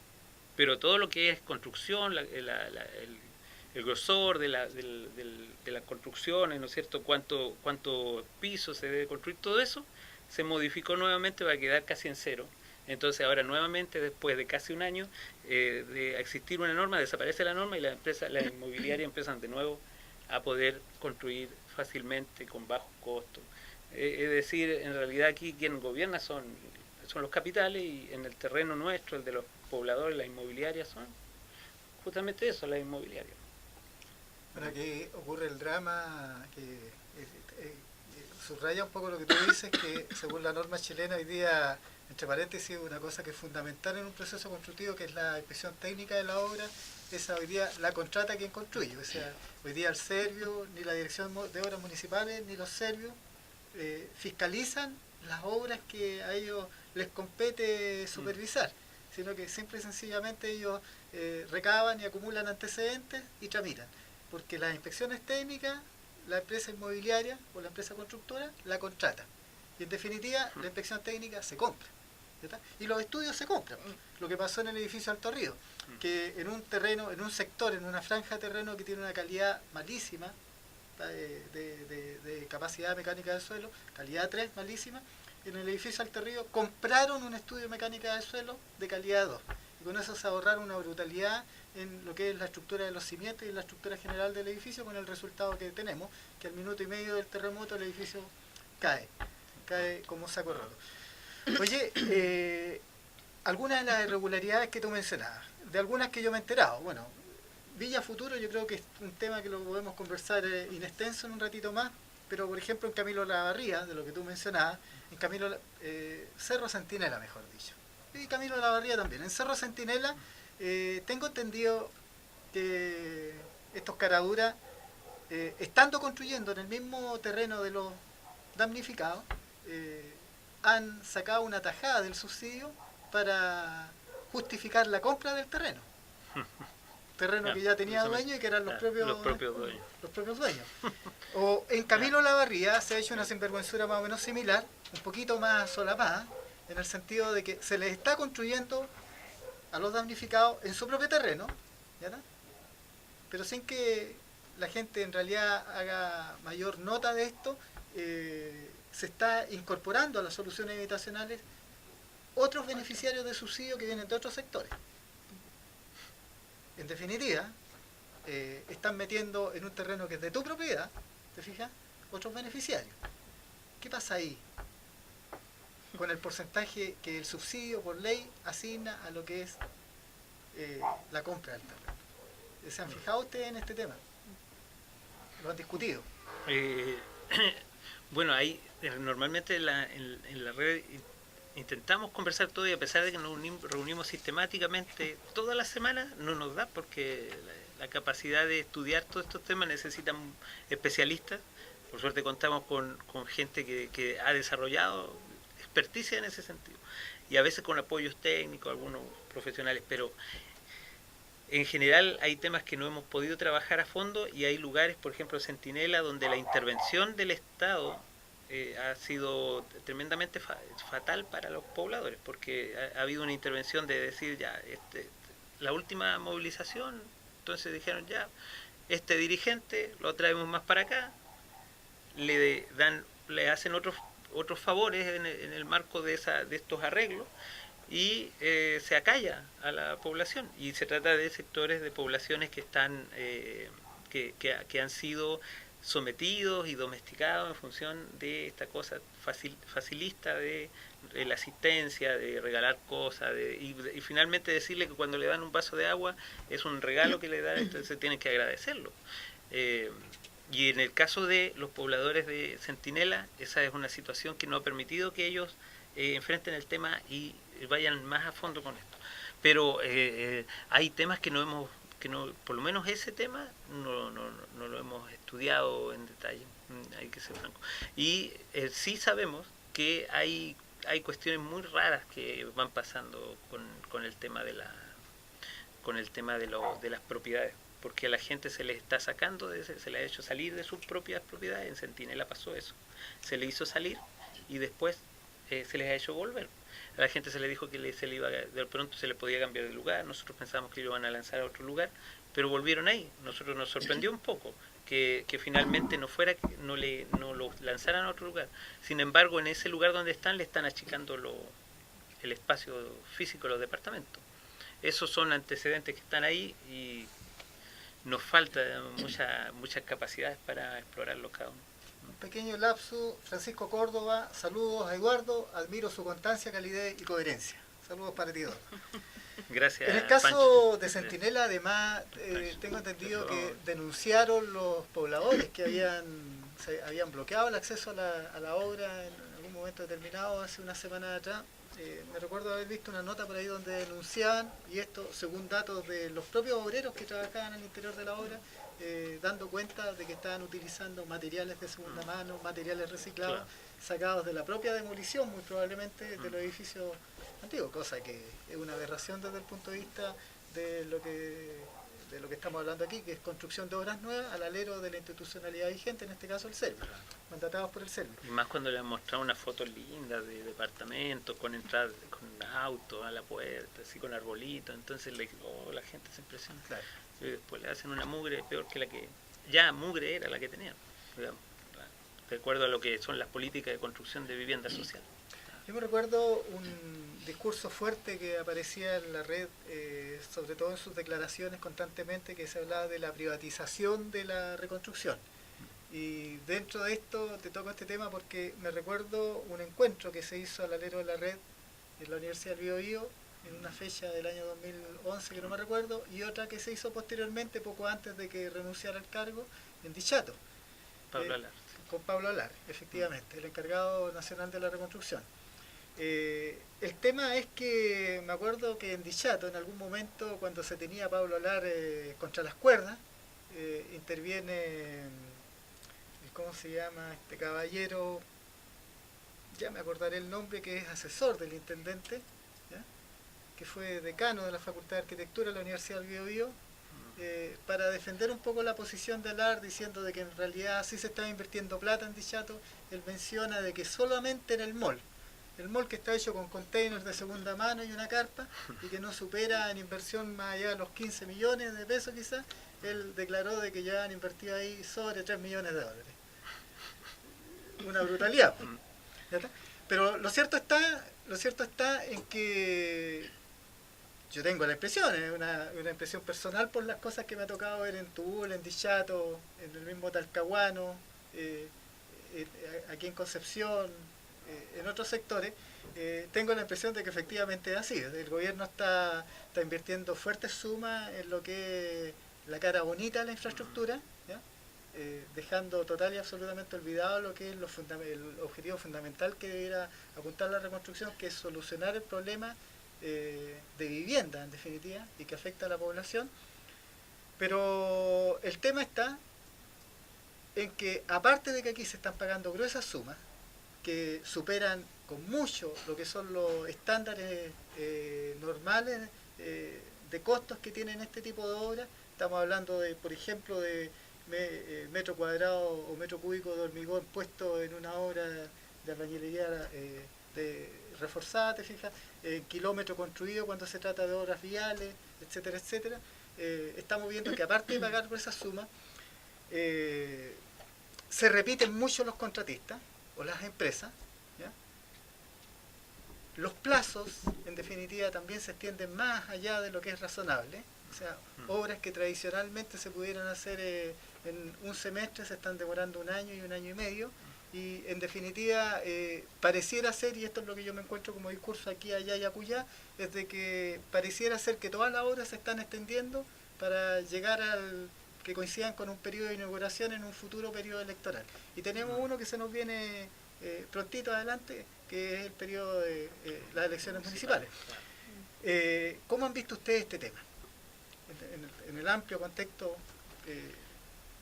Pero todo lo que es construcción, el grosor de las construcciones, ¿no es cierto?, cuánto piso se debe construir, todo eso se modificó nuevamente para quedar casi en cero. Entonces ahora nuevamente, después de casi un año de existir una norma, desaparece la norma y las inmobiliarias empiezan de nuevo a poder construir fácilmente con bajos costos. Es decir, en realidad aquí quien gobierna son los capitales, y en el terreno nuestro, el de los pobladores, las inmobiliarias son justamente eso, las inmobiliarias.
Bueno, aquí ocurre el drama que subraya un poco lo que tú dices, que según la norma chilena hoy día, entre paréntesis, una cosa que es fundamental en un proceso constructivo, que es la inspección técnica de la obra, esa hoy día la contrata quien construye. O sea, hoy día el serbio, ni la Dirección de Obras Municipales, ni los serbios fiscalizan las obras que a ellos les compete supervisar, sino que simple y sencillamente ellos recaban y acumulan antecedentes y tramitan, porque las inspecciones técnicas la empresa inmobiliaria o la empresa constructora la contrata, y en definitiva la inspección técnica se compra, ¿verdad? Y los estudios se compran. Lo que pasó en el edificio Alto Río, que en un terreno, en un sector, en una franja de terreno que tiene una calidad malísima de capacidad mecánica del suelo, calidad 3 malísima, en el edificio Alto Río compraron un estudio de mecánica del suelo de calidad 2, y con eso se ahorraron una brutalidad en lo que es la estructura de los cimientos y la estructura general del edificio, con el resultado que tenemos, que al minuto y medio del terremoto el edificio cae como saco roto. Oye, algunas de las irregularidades que tú mencionabas, de algunas que yo me he enterado, bueno, Villa Futuro yo creo que es un tema que lo podemos conversar in extenso en un ratito más, pero por ejemplo en Camilo Lavarría, de lo que tú mencionabas, en Cerro Centinela, mejor dicho, y Camilo Lavarría también, en Cerro Centinela tengo entendido que estos caraduras, estando construyendo en el mismo terreno de los damnificados, han sacado una tajada del subsidio para justificar la compra del terreno. Terreno que ya tenía dueño y que eran los propios dueños. O en Camilo Lavarría se ha hecho una sinvergüenzura más o menos similar, un poquito más solapada, en el sentido de que se les está construyendo a los damnificados en su propio terreno, ¿ya? Pero sin que la gente en realidad haga mayor nota de esto, se está incorporando a las soluciones habitacionales otros beneficiarios de subsidio que vienen de otros sectores. En definitiva, están metiendo en un terreno que es de tu propiedad, ¿te fijas?, otros beneficiarios. ¿Qué pasa ahí con el porcentaje que el subsidio por ley asigna a lo que es la compra del terreno? ¿Se han fijado ustedes en este tema? ¿Lo han discutido?
Bueno, ahí normalmente en la red intentamos conversar todo, y a pesar de que nos reunimos sistemáticamente todas las semanas, no nos da, porque la capacidad de estudiar todos estos temas necesitan especialistas. Por suerte contamos con gente que ha desarrollado experticia en ese sentido, y a veces con apoyos técnicos, algunos profesionales, pero en general hay temas que no hemos podido trabajar a fondo, y hay lugares, por ejemplo Centinela, donde la intervención del Estado ha sido tremendamente fatal para los pobladores, porque ha habido una intervención de decir ya, la última movilización, entonces dijeron ya, este dirigente lo traemos más para acá, le hacen otros favores en el marco de estos arreglos, y se acalla a la población, y se trata de sectores de poblaciones que están que han sido sometidos y domesticados en función de esta cosa facilista de la asistencia, de regalar cosas, y finalmente decirle que cuando le dan un vaso de agua es un regalo que le dan, entonces tienen que agradecerlo. Y en el caso de los pobladores de Centinela, esa es una situación que no ha permitido que ellos enfrenten el tema y vayan más a fondo con esto. Pero hay temas que por lo menos ese tema no lo hemos estudiado en detalle, hay que ser franco. Y sí sabemos que hay cuestiones muy raras que van pasando con el tema de las propiedades, porque a la gente se les está sacando, se le ha hecho salir de sus propias propiedades. En Centinela pasó eso, se le hizo salir y después se les ha hecho volver. A la gente se le dijo que de pronto se le podía cambiar de lugar, nosotros pensamos que lo iban a lanzar a otro lugar, pero volvieron ahí. Nosotros nos sorprendió un poco que finalmente no lo lanzaran a otro lugar. Sin embargo, en ese lugar donde están, le están achicando el espacio físico de los departamentos. Esos son antecedentes que están ahí y nos falta muchas capacidades para explorarlos cada uno.
Un pequeño lapso, Francisco Córdoba, saludos a Eduardo, admiro su constancia, calidez y coherencia. Saludos para ti, Eduardo.
Gracias.
En el caso
Pancho
de Centinela, además, tengo entendido que denunciaron los pobladores que habían bloqueado el acceso a la obra en algún momento determinado hace una semana atrás. Me recuerdo haber visto una nota por ahí donde denunciaban, y esto según datos de los propios obreros que trabajaban al interior de la obra, dando cuenta de que estaban utilizando materiales de segunda mano, materiales reciclados, claro, sacados de la propia demolición, muy probablemente, de los edificios antiguos, cosa que es una aberración desde el punto de vista de lo que estamos hablando aquí, que es construcción de obras nuevas al alero de la institucionalidad vigente, en este caso el CERVI, mandatados por el CERVI.
Y más cuando le han mostrado unas fotos lindas de departamentos con entrada, con autos a la puerta, así con arbolitos, entonces la gente se impresiona. Claro. Y después le hacen una mugre peor que la que ya mugre era la que tenían, digamos, de acuerdo a lo que son las políticas de construcción de vivienda social.
Yo me recuerdo un discurso fuerte que aparecía en la red, sobre todo en sus declaraciones constantemente, que se hablaba de la privatización de la reconstrucción. Y dentro de esto te toco este tema porque me recuerdo un encuentro que se hizo al alero de la red en la Universidad del Biobío en una fecha del año 2011 que no me recuerdo, y otra que se hizo posteriormente, poco antes de que renunciara al cargo, en Dichato.
Pablo Alar.
Con Pablo Alar, efectivamente, el encargado nacional de la reconstrucción. El tema es que me acuerdo que en Dichato, en algún momento, cuando se tenía a Pablo Alar contra las cuerdas, interviene, ¿cómo se llama este caballero? Ya me acordaré el nombre, que es asesor del intendente, ¿ya?, que fue decano de la Facultad de Arquitectura de la Universidad del Biobío, para defender un poco la posición de Alar, diciendo de que en realidad sí se estaba invirtiendo plata en Dichato. Él menciona de que solamente en el mall que está hecho con containers de segunda mano y una carpa, y que no supera en inversión más allá de los 15 millones de pesos quizás, él declaró de que ya han invertido ahí sobre 3 millones de dólares. Una brutalidad. ¿Ya está? Pero lo cierto está en que yo tengo la impresión, es una impresión personal por las cosas que me ha tocado ver en Tubul, en Dichato, en el mismo Talcahuano, aquí en Concepción, en otros sectores, tengo la impresión de que efectivamente es así. El gobierno está invirtiendo fuertes sumas en lo que es la cara bonita de la infraestructura, ¿ya?, dejando total y absolutamente olvidado lo que es el objetivo fundamental que debiera apuntar la reconstrucción, que es solucionar el problema de vivienda, en definitiva, y que afecta a la población. Pero el tema está en que, aparte de que aquí se están pagando gruesas sumas, que superan con mucho lo que son los estándares normales de costos que tienen este tipo de obras. Estamos hablando de, por ejemplo, de metro cuadrado o metro cúbico de hormigón puesto en una obra de albañilería reforzada, te fijas, kilómetro construido cuando se trata de obras viales, etcétera, etcétera. Estamos viendo que aparte de pagar por esa suma, se repiten mucho los contratistas o las empresas, ¿ya? Los plazos, en definitiva, también se extienden más allá de lo que es razonable. O sea, obras que tradicionalmente se pudieran hacer en un semestre se están demorando 1 año y 1 año y medio, y en definitiva pareciera ser, y esto es lo que yo me encuentro como discurso aquí, allá y acullá, es de que pareciera ser que todas las obras se están extendiendo para llegar al que coincidan con un periodo de inauguración en un futuro periodo electoral. Y tenemos uno que se nos viene prontito adelante, que es el periodo de las elecciones municipales. ¿Cómo han visto ustedes este tema? En el amplio contexto,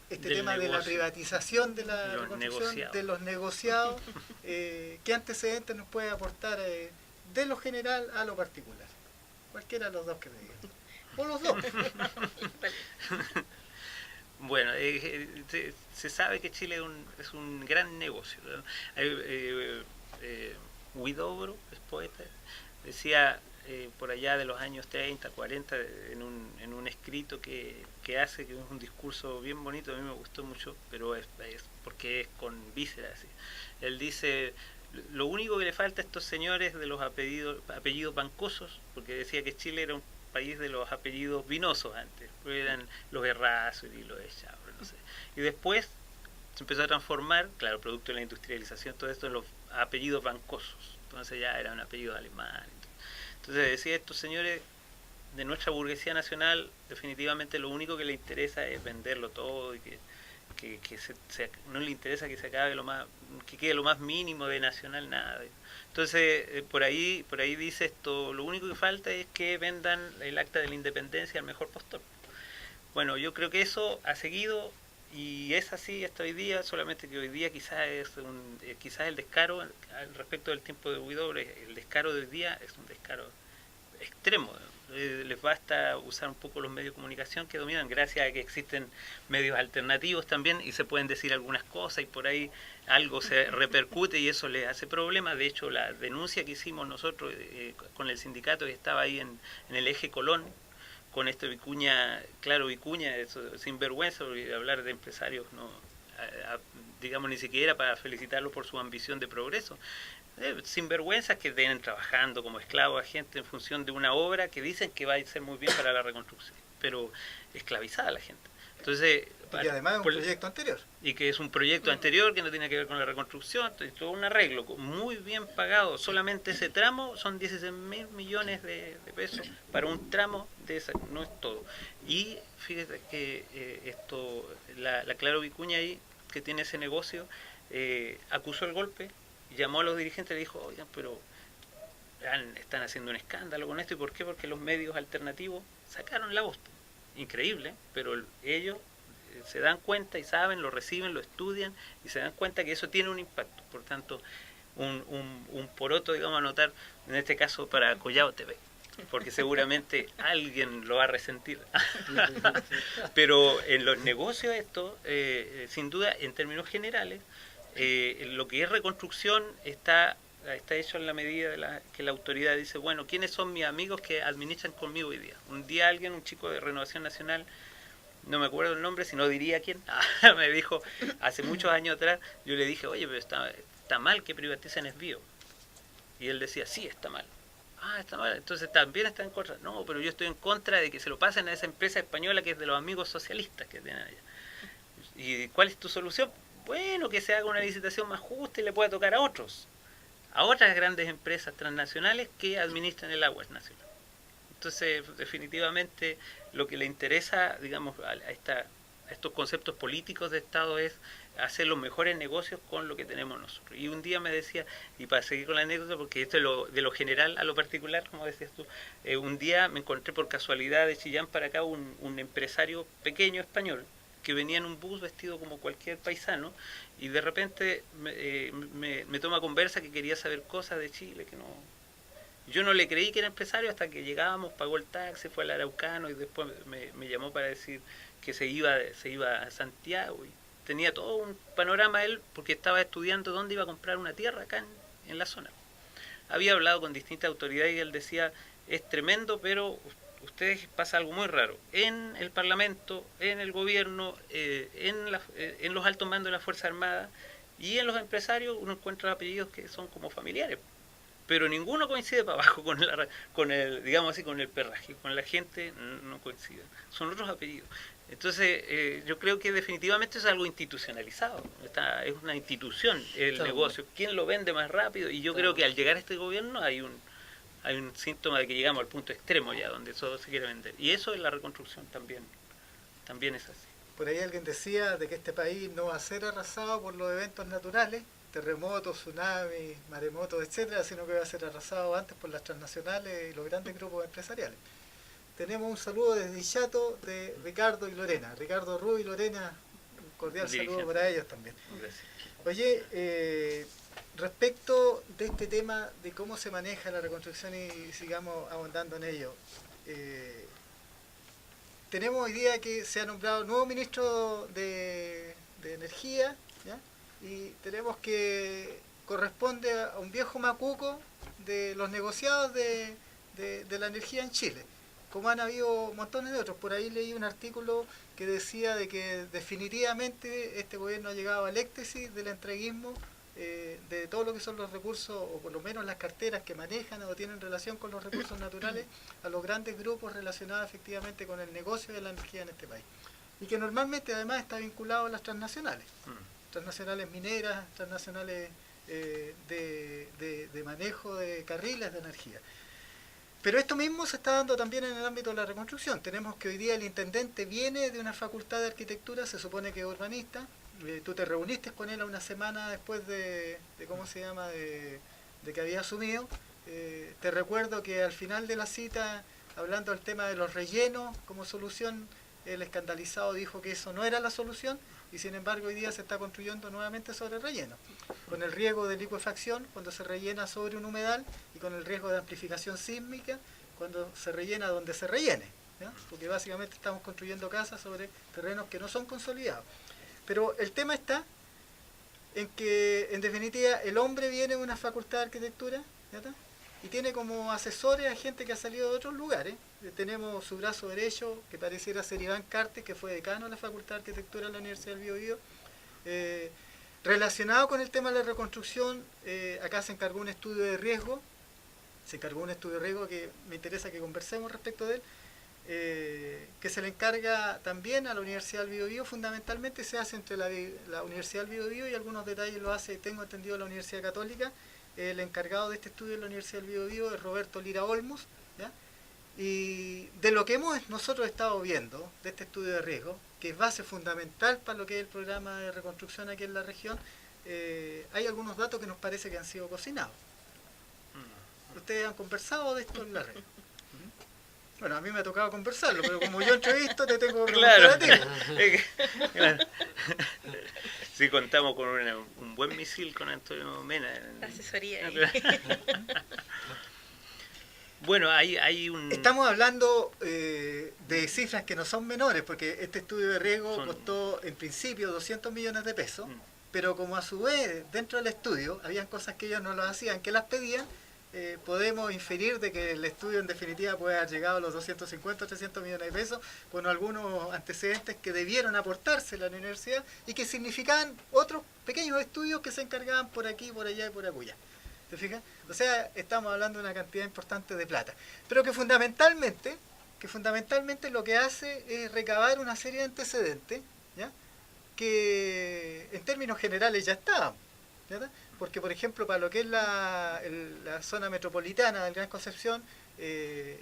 este
del
tema
negocio,
de la privatización de la reconstrucción, de los negociados, ¿qué antecedentes nos puede aportar de lo general a lo particular? Cualquiera de los dos que me digan. O los dos.
Bueno, se sabe que Chile es un gran negocio, ¿no? Huidobro, es poeta, decía por allá de los años 30, 40, en un escrito que hace, que es un discurso bien bonito, a mí me gustó mucho, pero es porque es con vísceras. ¿Sí? Él dice, lo único que le falta a estos señores de los apellidos bancosos, porque decía que Chile era un país de los apellidos vinosos antes, eran los Errázuriz y los Echauri, no sé. Y después se empezó a transformar, claro, producto de la industrialización, todo esto en los apellidos bancosos. Entonces ya era un apellido alemán. Entonces decía, estos señores de nuestra burguesía nacional, definitivamente lo único que les interesa es venderlo todo y que no le interesa que se acabe que quede lo más mínimo de nacional, nada. Entonces por ahí dice esto, lo único que falta es que vendan el acta de la independencia al mejor postor. Bueno, yo creo que eso ha seguido y es así hasta hoy día, solamente que hoy día quizás el descaro respecto del tiempo de Huidobro, el descaro de hoy día es un descaro extremo. Les basta usar un poco los medios de comunicación que dominan, gracias a que existen medios alternativos también y se pueden decir algunas cosas y por ahí algo se repercute y eso les hace problema. De hecho, la denuncia que hicimos nosotros con el sindicato que estaba ahí en el eje Colón, con este Vicuña, eso, sin vergüenza, porque hablar de empresarios no, digamos, ni siquiera para felicitarlos por su ambición de progreso. Sinvergüenzas que vienen trabajando como esclavos a gente en función de una obra que dicen que va a ser muy bien para la reconstrucción, pero esclavizada a la gente. Entonces,
y además es un proyecto anterior.
Y que es un proyecto anterior que no tiene que ver con la reconstrucción, todo un arreglo muy bien pagado. Solamente ese tramo son 16.000 millones de pesos para un tramo de esa, no es todo. Y fíjate que la Claro Vicuña ahí, que tiene ese negocio, acusó el golpe, llamó a los dirigentes y le dijo, oigan, pero están haciendo un escándalo con esto. ¿Y por qué? Porque los medios alternativos sacaron la voz. Increíble, pero ellos se dan cuenta y saben, lo reciben, lo estudian y se dan cuenta que eso tiene un impacto. Por tanto, un poroto, digamos, a anotar, en este caso para Collao TV, porque seguramente alguien lo va a resentir. Pero en los negocios esto, sin duda, en términos generales, lo que es reconstrucción está hecho en la medida que la autoridad dice, bueno, ¿quiénes son mis amigos que administran conmigo hoy día? Un día un chico de Renovación Nacional, no me acuerdo el nombre, si no diría quién, me dijo, hace muchos años atrás, yo le dije, oye, pero está mal que privaticen Esbio. Y él decía, sí, está mal. Está mal, entonces también está en contra. No, pero yo estoy en contra de que se lo pasen a esa empresa española que es de los amigos socialistas que tienen allá. ¿Y cuál es tu solución? Bueno, que se haga una licitación más justa y le pueda tocar a otras grandes empresas transnacionales que administran el agua nacional. Entonces, definitivamente, lo que le interesa, digamos, a estos conceptos políticos de Estado es hacer los mejores negocios con lo que tenemos nosotros. Y un día me decía, y para seguir con la anécdota, porque esto es de lo general a lo particular, como decías tú, un día me encontré por casualidad de Chillán para acá un empresario pequeño español, que venía en un bus vestido como cualquier paisano y de repente me toma conversa que quería saber cosas de Chile que no. Yo no le creí que era empresario hasta que llegábamos, pagó el taxi, fue al Araucano y después me llamó para decir que se iba a Santiago y tenía todo un panorama él porque estaba estudiando dónde iba a comprar una tierra acá en la zona. Había hablado con distintas autoridades y él decía, es tremendo, pero ustedes pasa algo muy raro. En el Parlamento, en el gobierno, en los altos mandos de la Fuerza Armada y en los empresarios uno encuentra apellidos que son como familiares. Pero ninguno coincide para abajo con el, digamos así, con el perraje. Con la gente no coincide. Son otros apellidos. Entonces, yo creo que definitivamente es algo institucionalizado. Es una institución el
Claro.
negocio. ¿Quién lo vende más rápido? Y yo creo que al llegar a este gobierno hay un síntoma de que llegamos al punto extremo ya, donde todo se quiere vender. Y eso en la reconstrucción también es así.
Por ahí alguien decía de que este país no va a ser arrasado por los eventos naturales, terremotos, tsunamis, maremotos, etcétera, sino que va a ser arrasado antes por las transnacionales y los grandes grupos empresariales. Tenemos un saludo desde Chato de Ricardo y Lorena. Ricardo Rubio y Lorena, un cordial saludo
Dirigente.
para ellos también.
Gracias.
Oye, respecto de este tema de cómo se maneja la reconstrucción y sigamos ahondando en ello, tenemos hoy día que se ha nombrado nuevo ministro de Energía, ¿ya? Y tenemos que corresponde a un viejo macuco de los negociados de la energía en Chile, como han habido montones de otros. Por ahí leí un artículo que decía de que definitivamente este gobierno ha llegado al éxtasis del entreguismo de todo lo que son los recursos, o por lo menos las carteras que manejan o tienen relación con los recursos naturales, a los grandes grupos relacionados efectivamente con el negocio de la energía en este país. Y que normalmente además está vinculado a las transnacionales, transnacionales mineras, transnacionales de manejo de carriles de energía. Pero esto mismo se está dando también en el ámbito de la reconstrucción. Tenemos que hoy día el intendente viene de una facultad de arquitectura, se supone que es urbanista. Tú te reuniste con él una semana después de ¿cómo se llama?, de que había asumido. Te recuerdo que al final de la cita, hablando del tema de los rellenos como solución, el escandalizado dijo que eso no era la solución, y sin embargo hoy día se está construyendo nuevamente sobre relleno, con el riesgo de licuefacción cuando se rellena sobre un humedal, y con el riesgo de amplificación sísmica cuando se rellena donde se rellene, ¿ya? Porque básicamente estamos construyendo casas sobre terrenos que no son consolidados. Pero el tema está en que, en definitiva, el hombre viene de una facultad de arquitectura, ¿ya? Y tiene como asesores a gente que ha salido de otros lugares. Tenemos su brazo derecho, que pareciera ser Iván Cartes, que fue decano de la Facultad de Arquitectura de la Universidad del Biobío. Relacionado con el tema de la reconstrucción, acá se encargó un estudio de riesgo, que me interesa que conversemos respecto de él, que se le encarga también a la Universidad del Biobío. Fundamentalmente se hace entre la Universidad del Biobío, y algunos detalles lo hace, tengo entendido, la Universidad Católica. El encargado de este estudio de la Universidad del Biobío es Roberto Lira Olmos, ¿ya? Y de lo que hemos nosotros estado viendo de este estudio de riesgo, que es base fundamental para lo que es el programa de reconstrucción aquí en la región, hay algunos datos que nos parece que han sido cocinados. Ustedes han conversado de esto en la red. Bueno, a mí me ha tocado conversarlo, pero como yo entrevisto, te tengo que preguntar a ti.
Claro. Sí, contamos con un buen misil con Antonio Mena.
La asesoría.
Bueno, hay un...
Estamos hablando de cifras que no son menores, porque este estudio de riesgo costó en principio 200 millones de pesos, pero como a su vez dentro del estudio habían cosas que ellos no lo hacían, que las pedían, podemos inferir de que el estudio en definitiva puede haber llegado a los 250 o 300 millones de pesos, con algunos antecedentes que debieron aportarse a la universidad y que significaban otros pequeños estudios que se encargaban por aquí, por allá y por acullá. ¿Te fijas? O sea, estamos hablando de una cantidad importante de plata, pero que fundamentalmente lo que hace es recabar una serie de antecedentes, ¿ya?, que en términos generales ya estaban, ¿verdad? Porque, por ejemplo, para lo que es la zona metropolitana del Gran Concepción,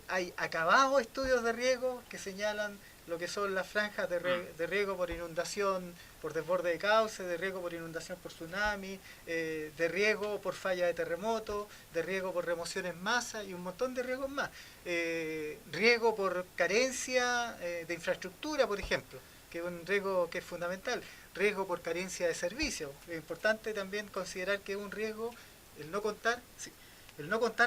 hay acabados estudios de riesgo que señalan lo que son las franjas de riesgo por inundación, por desborde de cauce, de riesgo por inundación por tsunami, de riesgo por falla de terremoto, de riesgo por remoción en masa y un montón de riesgos más. Riesgo por carencia de infraestructura, por ejemplo, que es un riesgo que es fundamental. Riesgo por carencia de servicios. Es importante también considerar que es un riesgo el no contar,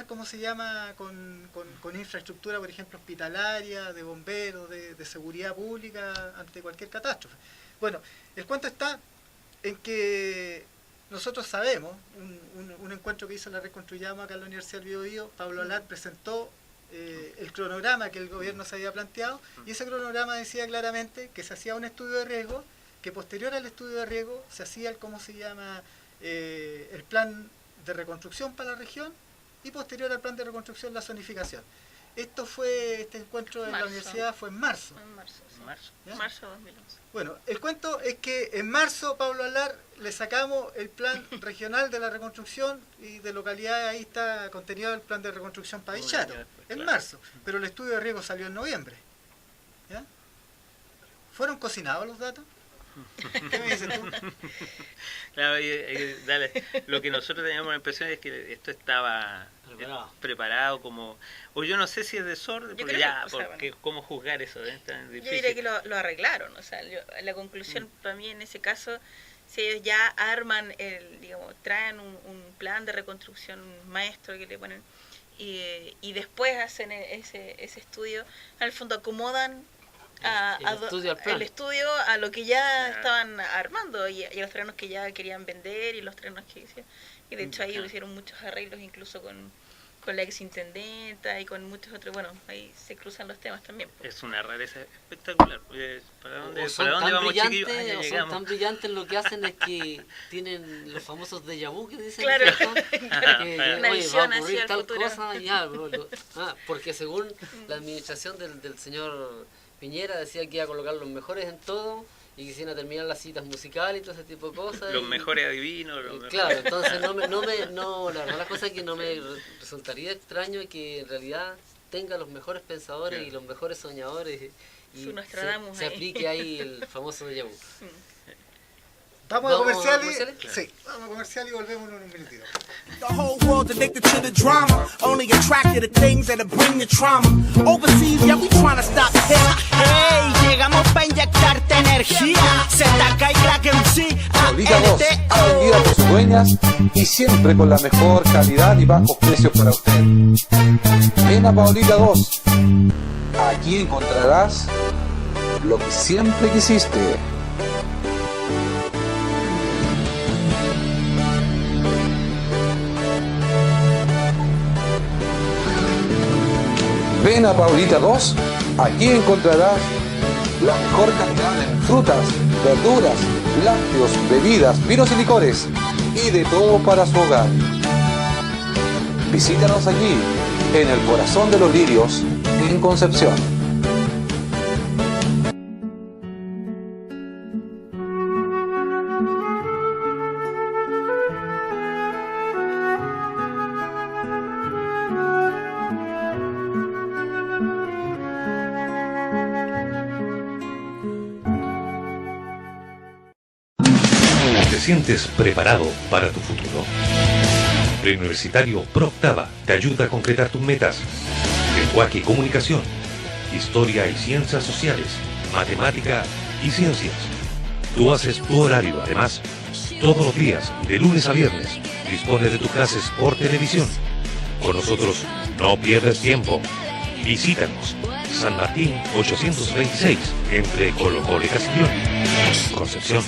¿cómo se llama?, con infraestructura, por ejemplo, hospitalaria, de bomberos, de seguridad pública ante cualquier catástrofe. Bueno, el cuento está en que nosotros sabemos, un encuentro que hizo la Reconstruyamos acá en la Universidad del Biobío, Pablo Alat presentó el cronograma que el gobierno se había planteado, y ese cronograma decía claramente que se hacía un estudio de riesgo, que posterior al estudio de riesgo se hacía el plan de reconstrucción para la región, y posterior al plan de reconstrucción la zonificación. Este encuentro en la
Marzo.
universidad fue en marzo.
En marzo, sí.
Marzo.
¿Ya?
Marzo de 2011.
Bueno, el cuento es que en marzo, Pablo Alar, le sacamos el plan regional de la reconstrucción y de localidades, ahí está contenido el plan de reconstrucción para
Un
Dichato,
año después,
en
claro.
marzo, pero el estudio de riesgo salió en noviembre. ¿Ya? ¿Fueron cocinados los datos? ¿Qué me dices tú?
Claro, dale. Lo que nosotros teníamos la impresión es que esto estaba preparado como... O yo no sé si es desorden,
Yo
porque
creo
ya,
que, o sea,
porque ¿cómo juzgar eso? Es tan
Yo
difícil.
diría que lo arreglaron, o sea, la conclusión para mí en ese caso, si ellos ya arman, digamos, traen un plan de reconstrucción, un maestro que le ponen, y después hacen ese estudio, en el fondo acomodan el estudio a lo que ya estaban armando, y a los terrenos que ya querían vender y los terrenos que hicieron. Y de hecho ahí hicieron muchos arreglos, incluso con la exintendenta y con muchos otros. Bueno, ahí se cruzan los temas también.
Es una rareza espectacular. ¿Para dónde,
O son
¿para dónde
tan
vamos, chiquillos?
brillantes,
Ya
o son
llegamos.
tan brillantes, lo que hacen es que tienen los famosos déjà vu que dicen.
Claro.
¿cierto? Que,
Una
oye,
visión
va a ocurrir
hacia el
tal
futuro.
cosa y ya, porque según la administración del señor Piñera decía que iba a colocar los mejores en todo y que se iban a terminar las citas musicales y todo ese tipo de cosas.
Los mejores adivinos.
Claro, entonces la verdad la cosa es que no me resultaría extraño que en realidad tenga los mejores pensadores y los mejores soñadores y
Su Nostradamus
se
ahí.
aplique ahí el famoso déjà vu.
¿Vamos a comerciales?
comerciales?
Sí, vamos a comercial y volvemos en un minutito.
The whole world's addicted to the drama, only attracted to things that'll bring the trauma. Overseas, yeah, we tryna stop hip.
Hey, llegamos pa' inyectarte energía. ZK y Crack MC,
Paulita 2,
ALTO.
vendida por sus dueñas y siempre con la mejor calidad y bajos precios para usted. Ven a Paulita 2. Aquí encontrarás lo que siempre quisiste. Ven a Paulita 2, aquí encontrarás la mejor calidad en frutas, verduras, lácteos, bebidas, vinos y licores y de todo para su hogar. Visítanos allí, en el corazón de los lirios, en Concepción.
¿Te sientes preparado para tu futuro? Preuniversitario ProOctava te ayuda a concretar tus metas. Lenguaje y comunicación, historia y ciencias sociales, matemática y ciencias. Tú haces tu horario, además, todos los días, de lunes a viernes, dispones de tus clases por televisión. Con nosotros no pierdes tiempo. Visítanos. San Martín 826, entre Colo Colo y Castellón, Concepción.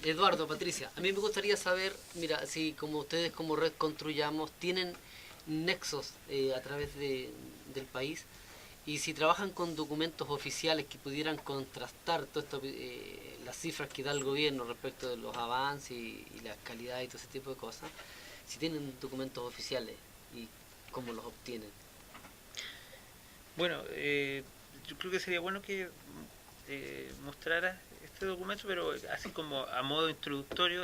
Eduardo, Patricia, a mí me gustaría saber, mira, si como ustedes como Red Construyamos tienen nexos a través del país y si trabajan con documentos oficiales que pudieran contrastar todo esto, las cifras que da el gobierno respecto de los avances y la calidad y todo ese tipo de cosas, si tienen documentos oficiales y cómo los obtienen.
Bueno, yo creo que sería bueno que mostraras este documento, pero así como a modo introductorio,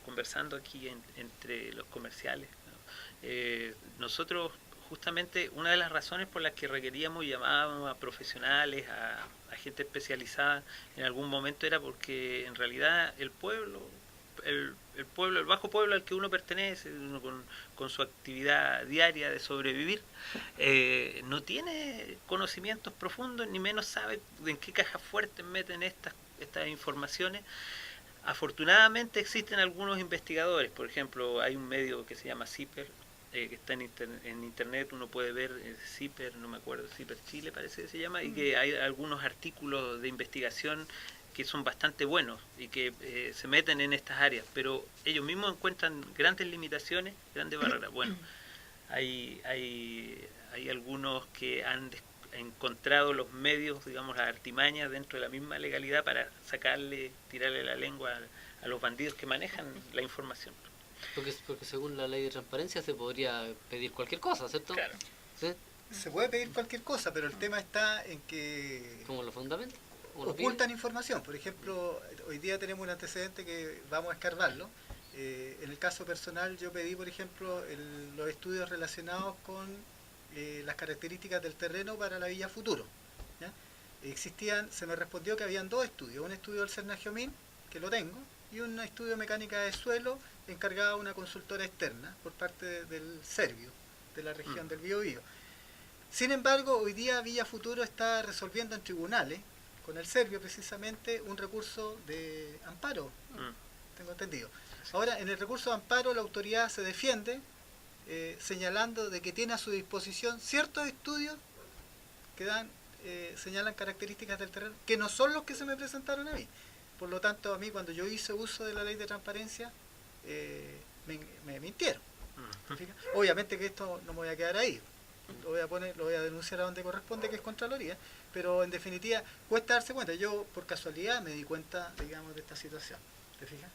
conversando aquí entre los comerciales, ¿no? Nosotros justamente una de las razones por las que requeríamos y llamábamos a profesionales, a gente especializada en algún momento era porque en realidad el pueblo, el bajo pueblo al que uno pertenece, uno con su actividad diaria de sobrevivir, no tiene conocimientos profundos, ni menos sabe en qué cajas fuertes meten estas informaciones. Afortunadamente existen algunos investigadores, por ejemplo, hay un medio que se llama CIPER, que está en internet, uno puede ver CIPER, no me acuerdo, CIPER Chile parece que se llama, y que hay algunos artículos de investigación que son bastante buenos y que se meten en estas áreas, pero ellos mismos encuentran grandes limitaciones, grandes barreras. Bueno, hay algunos que encontrado los medios, digamos, las artimañas dentro de la misma legalidad para tirarle la lengua a los bandidos que manejan la información.
Porque según la ley de transparencia se podría pedir cualquier cosa, ¿cierto?
Claro.
¿Sí?
Se puede pedir cualquier cosa, pero el tema está en que
¿Cómo lo fundamenta?
ocultan información. Por ejemplo, hoy día tenemos un antecedente que vamos a escarbarlo. En el caso personal yo pedí, por ejemplo, los estudios relacionados con las características del terreno para la Villa Futuro. ¿Ya? Se me respondió que habían 2 estudios, un estudio del Cernagiomín, que lo tengo, y un estudio de mecánica de suelo encargado a una consultora externa por parte del Servio, de la región del Biobío. Sin embargo, hoy día Villa Futuro está resolviendo en tribunales, con el Servio precisamente, un recurso de amparo, tengo entendido. Ahora, en el recurso de amparo la autoridad se defiende señalando de que tiene a su disposición ciertos estudios que señalan características del terreno que no son los que se me presentaron a mí. Por lo tanto, a mí cuando yo hice uso de la ley de transparencia, me mintieron. Obviamente que esto no me voy a quedar ahí. Lo voy a denunciar a donde corresponde, que es Contraloría, pero en definitiva cuesta darse cuenta. Yo por casualidad me di cuenta, digamos, de esta situación. ¿Te fijas?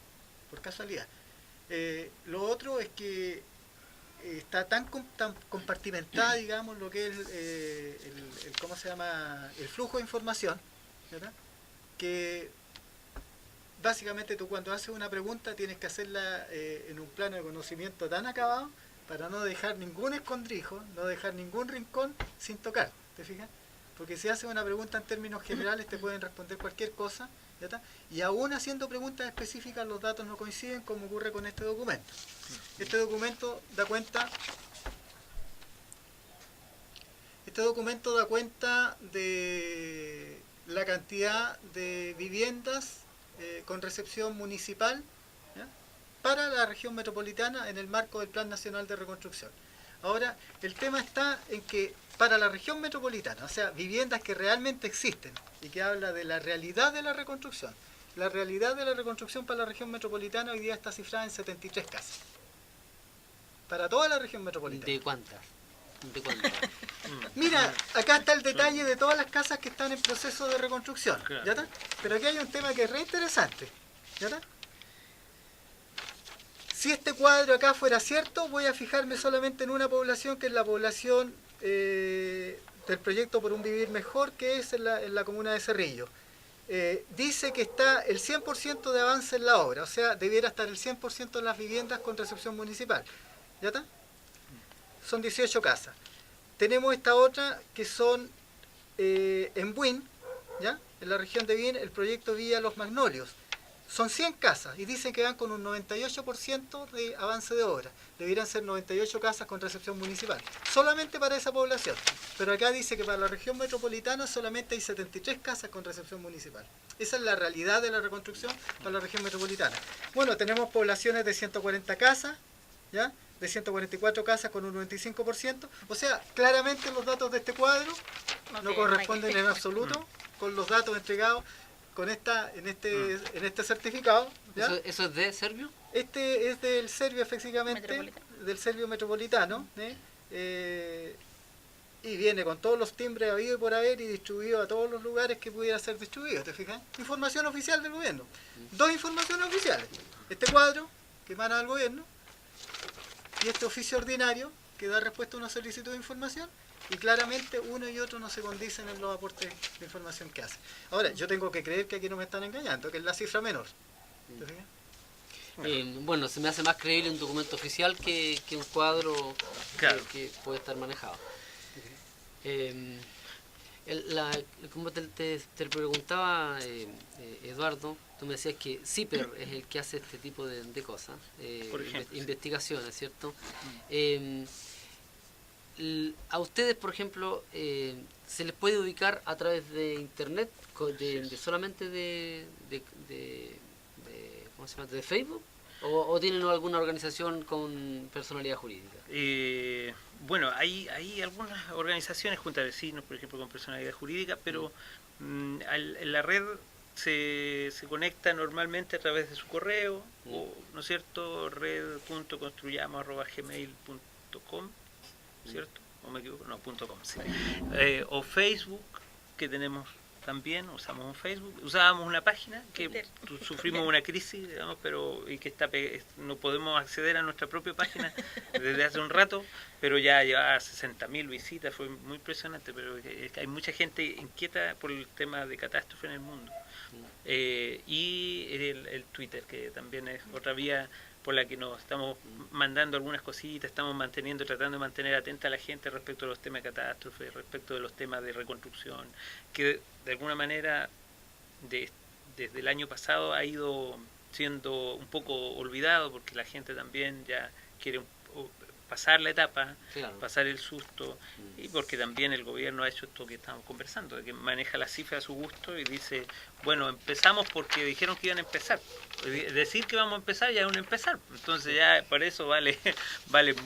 Por casualidad. Lo otro es que está tan compartimentada, digamos, lo que es ¿cómo se llama? El flujo de información, ¿verdad? Que básicamente tú cuando haces una pregunta tienes que hacerla en un plano de conocimiento tan acabado para no dejar ningún escondrijo, no dejar ningún rincón sin tocar, ¿te fijas? Porque si haces una pregunta en términos generales te pueden responder cualquier cosa, ¿ya? Y aún haciendo preguntas específicas los datos no coinciden, como ocurre con este documento. Este documento da cuenta de la cantidad de viviendas con recepción municipal, ¿ya? Para la región metropolitana en el marco del Plan Nacional de Reconstrucción. Ahora, el tema está en que para la región metropolitana, o sea, viviendas que realmente existen y que habla de la realidad de la reconstrucción. La realidad de la reconstrucción para la región metropolitana hoy día está cifrada en 73 casas. Para toda la región metropolitana.
¿De cuántas?
Mira, acá está el detalle de todas las casas que están en proceso de reconstrucción. ¿Ya está? Pero aquí hay un tema que es re interesante. ¿Ya está? Si este cuadro acá fuera cierto, voy a fijarme solamente en una población, que es la población del proyecto Por un Vivir Mejor, que es en la comuna de Cerrillo. Dice que está el 100% de avance en la obra, o sea, debiera estar el 100% de las viviendas con recepción municipal. ¿Ya está? Son 18 casas. Tenemos esta otra que son en Buin, ¿ya? En la región de Buin, el proyecto Villa Los Magnolios. Son 100 casas y dicen que van con un 98% de avance de obra. Debieran ser 98 casas con recepción municipal. Solamente para esa población. Pero acá dice que para la región metropolitana solamente hay 73 casas con recepción municipal. Esa es la realidad de la reconstrucción para la región metropolitana. Bueno, tenemos poblaciones de 140 casas, ¿ya? De 144 casas con un 95%. O sea, claramente los datos de este cuadro no corresponden en absoluto con los datos entregados en este certificado. ¿Ya?
¿Eso es de Servio?
Este es del Servio, efectivamente, del Servio Metropolitano, y viene con todos los timbres habidos y por haber y distribuido a todos los lugares que pudiera ser distribuido, ¿te fijas? Información oficial del gobierno. 2 informaciones oficiales. Este cuadro que emana del gobierno y este oficio ordinario que da respuesta a una solicitud de información. Y claramente uno y otro no se condicen en los aportes de información que hacen. Ahora, yo tengo que creer que aquí no me están engañando, que es la cifra menor. ¿Te fijas?
Bueno, se me hace más creíble un documento oficial que un cuadro que puede estar manejado. Como te preguntaba, Eduardo, tú me decías que CIPER es el que hace este tipo de cosas, investigaciones, ¿cierto? A ustedes, por ejemplo, se les puede ubicar a través de internet, solamente ¿cómo se llama? ¿De Facebook? ¿O tienen alguna organización con personalidad jurídica?
Bueno, hay algunas organizaciones, juntas de vecinos, por ejemplo, con personalidad jurídica, pero en la red se conecta normalmente a través de su correo, ¿no es cierto? red.construyamos@gmail.com, ¿cierto? ¿o me equivoco? No, .com, sí. O Facebook, que tenemos también, usamos un Facebook, usábamos una página que
Twitter.
sufrimos una crisis, digamos, y que no podemos acceder a nuestra propia página desde hace un rato, pero ya llevaba 60.000 visitas, fue muy impresionante, pero es que hay mucha gente inquieta por el tema de catástrofe en el mundo. Y el Twitter, que también es otra vía por la que nos estamos mandando algunas cositas, estamos tratando de mantener atenta a la gente respecto a los temas de catástrofe, respecto de los temas de reconstrucción, que de alguna manera desde el año pasado ha ido siendo un poco olvidado, porque la gente también ya quiere pasar la etapa,
Claro.
pasar el susto, y porque también el gobierno ha hecho esto que estamos conversando, de que maneja las cifras a su gusto y dice, bueno, empezamos porque dijeron que iban a empezar. Decir que vamos a empezar ya es un empezar, entonces ya por eso vale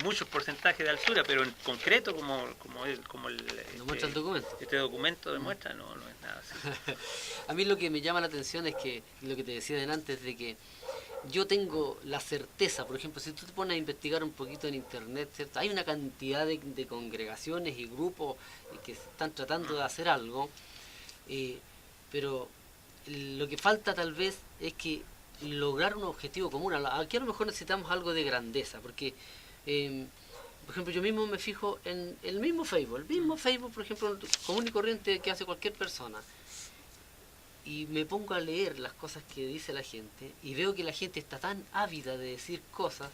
muchos porcentajes de altura, pero en concreto como
Lo muestra el documento.
este documento demuestra, no es nada así.
A mí lo que me llama la atención es que, lo que te decía delante, es de que yo tengo la certeza, por ejemplo, si tú te pones a investigar un poquito en internet, ¿cierto? Hay una cantidad de congregaciones y grupos que están tratando de hacer algo, pero lo que falta tal vez es que lograr un objetivo común. Aquí a lo mejor necesitamos algo de grandeza, porque por ejemplo, yo mismo me fijo en el mismo Facebook, por ejemplo, común y corriente que hace cualquier persona. Y me pongo a leer las cosas que dice la gente y veo que la gente está tan ávida de decir cosas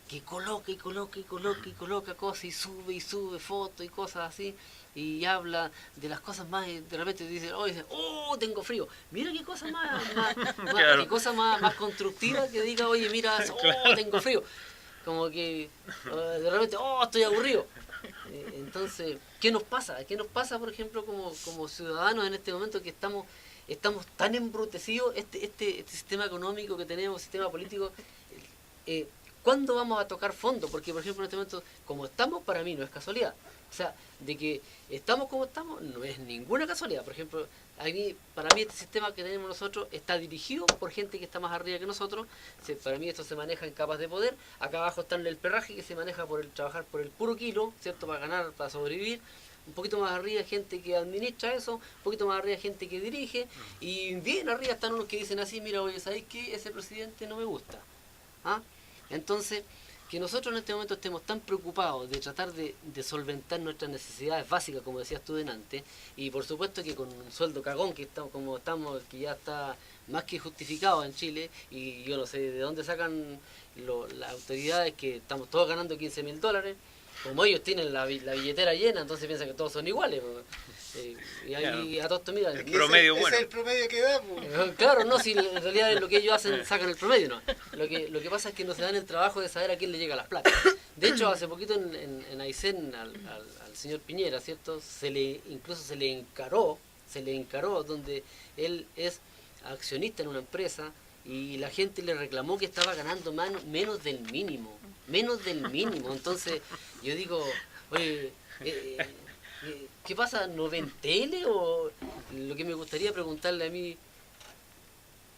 que coloca cosas y sube fotos y cosas así, y habla de las cosas más, y de repente dice, oh, tengo frío. Mira qué cosa
Claro.
qué cosa más constructiva que diga, oye, mira, tengo frío. Como que de repente, estoy aburrido. Entonces, ¿qué nos pasa? ¿Qué nos pasa, por ejemplo, como ciudadanos en este momento que estamos tan embrutecidos, este sistema económico que tenemos, sistema político? ¿Cuándo vamos a tocar fondo? Porque, por ejemplo, en este momento, como estamos, para mí no es casualidad. O sea, de que estamos como estamos, no es ninguna casualidad. Por ejemplo, para mí este sistema que tenemos nosotros está dirigido por gente que está más arriba que nosotros. Para mí esto se maneja en capas de poder. Acá abajo está el perraje, que se maneja por trabajar por el puro kilo, ¿cierto? Para ganar, para sobrevivir. Un poquito más arriba gente que administra eso, un poquito más arriba gente que dirige, y bien arriba están unos que dicen así, mira, oye, ¿sabéis qué? Ese presidente no me gusta. ¿Ah? Entonces, que nosotros en este momento estemos tan preocupados de tratar de solventar nuestras necesidades básicas, como decías tú delante, y por supuesto que con un sueldo cagón que que ya está más que justificado en Chile, y yo no sé de dónde sacan las autoridades que estamos todos ganando $15.000, como ellos tienen la billetera llena, entonces piensan que todos son iguales. Y ahí a todos esto, mira,
El promedio
ese
bueno.
es el promedio que da, pues.
claro, no, si en realidad es lo que ellos hacen, sacan el promedio, ¿no? Lo que pasa es que no se dan el trabajo de saber a quién le llega las plata. De hecho, hace poquito en Aysén al señor Piñera, ¿cierto? Incluso se le encaró donde él es accionista en una empresa, y la gente le reclamó que estaba ganando menos del mínimo. Entonces yo digo, oye, ¿qué pasa? ¿No ven tele? O lo que me gustaría preguntarle a mí,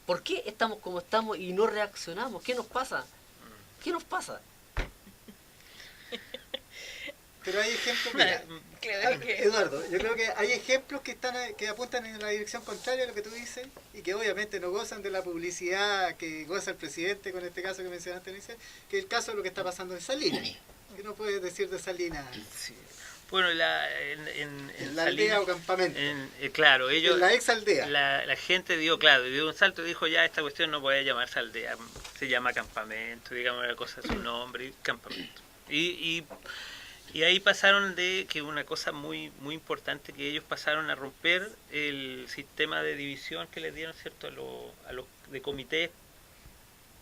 ¿por qué estamos como estamos y no reaccionamos? ¿Qué nos pasa?
Pero hay ejemplos, mira,
Claro que-
Eduardo, yo creo que hay ejemplos que apuntan en la dirección contraria a lo que tú dices, y que obviamente no gozan de la publicidad que goza el presidente, con este caso que mencionaste, Alicia, que es el caso de lo que está pasando en Salinas. ¿Qué no puedes decir de Salinas?
Sí. Bueno, en
¿En la
Salinas,
aldea o campamento?
claro, ellos,
En la ex aldea.
la gente dio un salto y dijo, ya esta cuestión no puede llamarse aldea, se llama campamento, digamos la cosa, su nombre, y campamento. Y ahí pasaron de que una cosa muy muy importante, que ellos pasaron a romper el sistema de división que les dieron, ¿cierto?, a los de comités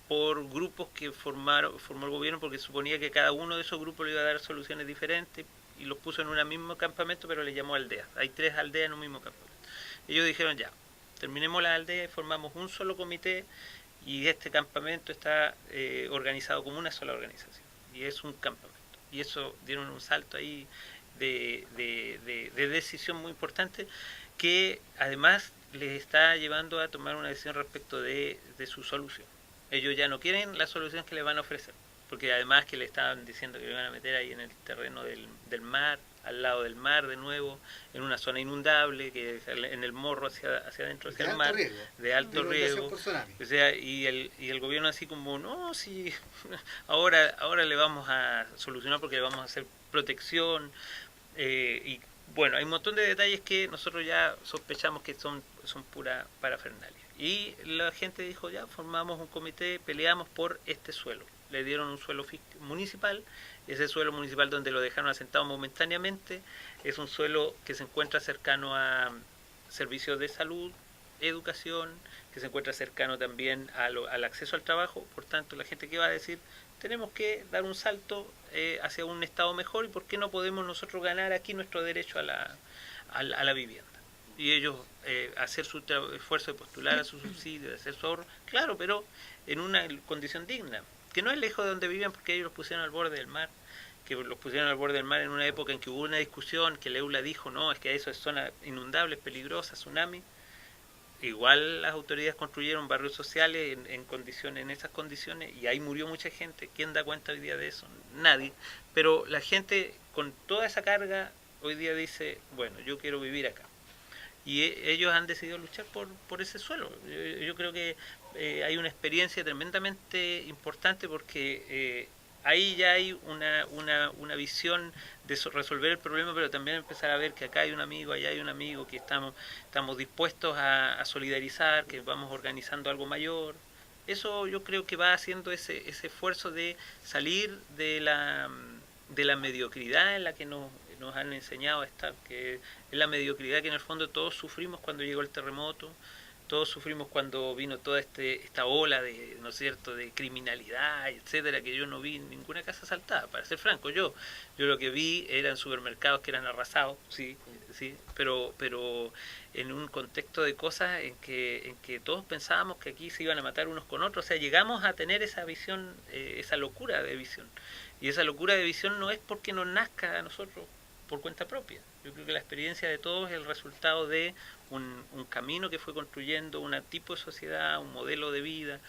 por grupos que formó el gobierno, porque suponía que cada uno de esos grupos le iba a dar soluciones diferentes, y los puso en un mismo campamento, pero le llamó aldeas. Hay 3 aldeas en un mismo campamento. Ellos dijeron, ya, terminemos las aldeas y formamos un solo comité, y este campamento está organizado como una sola organización, y es un campamento. Y eso dieron un salto ahí de decisión muy importante, que además les está llevando a tomar una decisión respecto de su solución. Ellos ya no quieren la solución que les van a ofrecer, porque además que le estaban diciendo que le iban a meter ahí en el terreno del mar al lado del mar de nuevo, en una zona inundable, que es en el morro hacia adentro, hacia el mar, de alto riesgo. O sea, y el gobierno así como, no, sí, ahora le vamos a solucionar porque le vamos a hacer protección, y bueno, hay un montón de detalles que nosotros ya sospechamos que son pura parafernalia. Y la gente dijo, ya, formamos un comité, peleamos por este suelo. Le dieron un suelo municipal, ese suelo municipal donde lo dejaron asentado momentáneamente, es un suelo que se encuentra cercano a servicios de salud, educación, que se encuentra cercano también al acceso al trabajo. Por tanto, la gente que va a decir, tenemos que dar un salto hacia un estado mejor, y por qué no podemos nosotros ganar aquí nuestro derecho a la vivienda. Y ellos hacer su esfuerzo de postular a su subsidio, de hacer su ahorro, claro, pero en una condición digna, que no es lejos de donde viven, porque ellos los pusieron al borde del mar, que los pusieron al borde del mar en una época en que hubo una discusión, que el EULA dijo, no, es que eso es zona inundable, peligrosa, tsunami. Igual las autoridades construyeron barrios sociales en esas condiciones, y ahí murió mucha gente. ¿Quién da cuenta hoy día de eso? Nadie. Pero la gente con toda esa carga hoy día dice, bueno, yo quiero vivir acá. Y ellos han decidido luchar por ese suelo. Yo creo que hay una experiencia tremendamente importante, porque ahí ya hay una visión de resolver el problema, pero también empezar a ver que acá hay un amigo, allá hay un amigo, que estamos dispuestos a solidarizar, que vamos organizando algo mayor. Eso yo creo que va haciendo ese esfuerzo de salir de la mediocridad en la que nos han enseñado a estar, que es la mediocridad que en el fondo todos sufrimos cuando llegó el terremoto, todos sufrimos cuando vino toda esta ola de, ¿no es cierto?, de criminalidad, etcétera, que yo no vi en ninguna casa asaltada, para ser franco. Yo lo que vi eran supermercados que eran arrasados, sí, pero en un contexto de cosas en que todos pensábamos que aquí se iban a matar unos con otros. O sea, llegamos a tener esa visión, esa locura de visión. Y esa locura de visión no es porque nos nazca a nosotros por cuenta propia. Yo creo que la experiencia de todos es el resultado de un camino que fue construyendo un tipo de sociedad, un modelo de vida,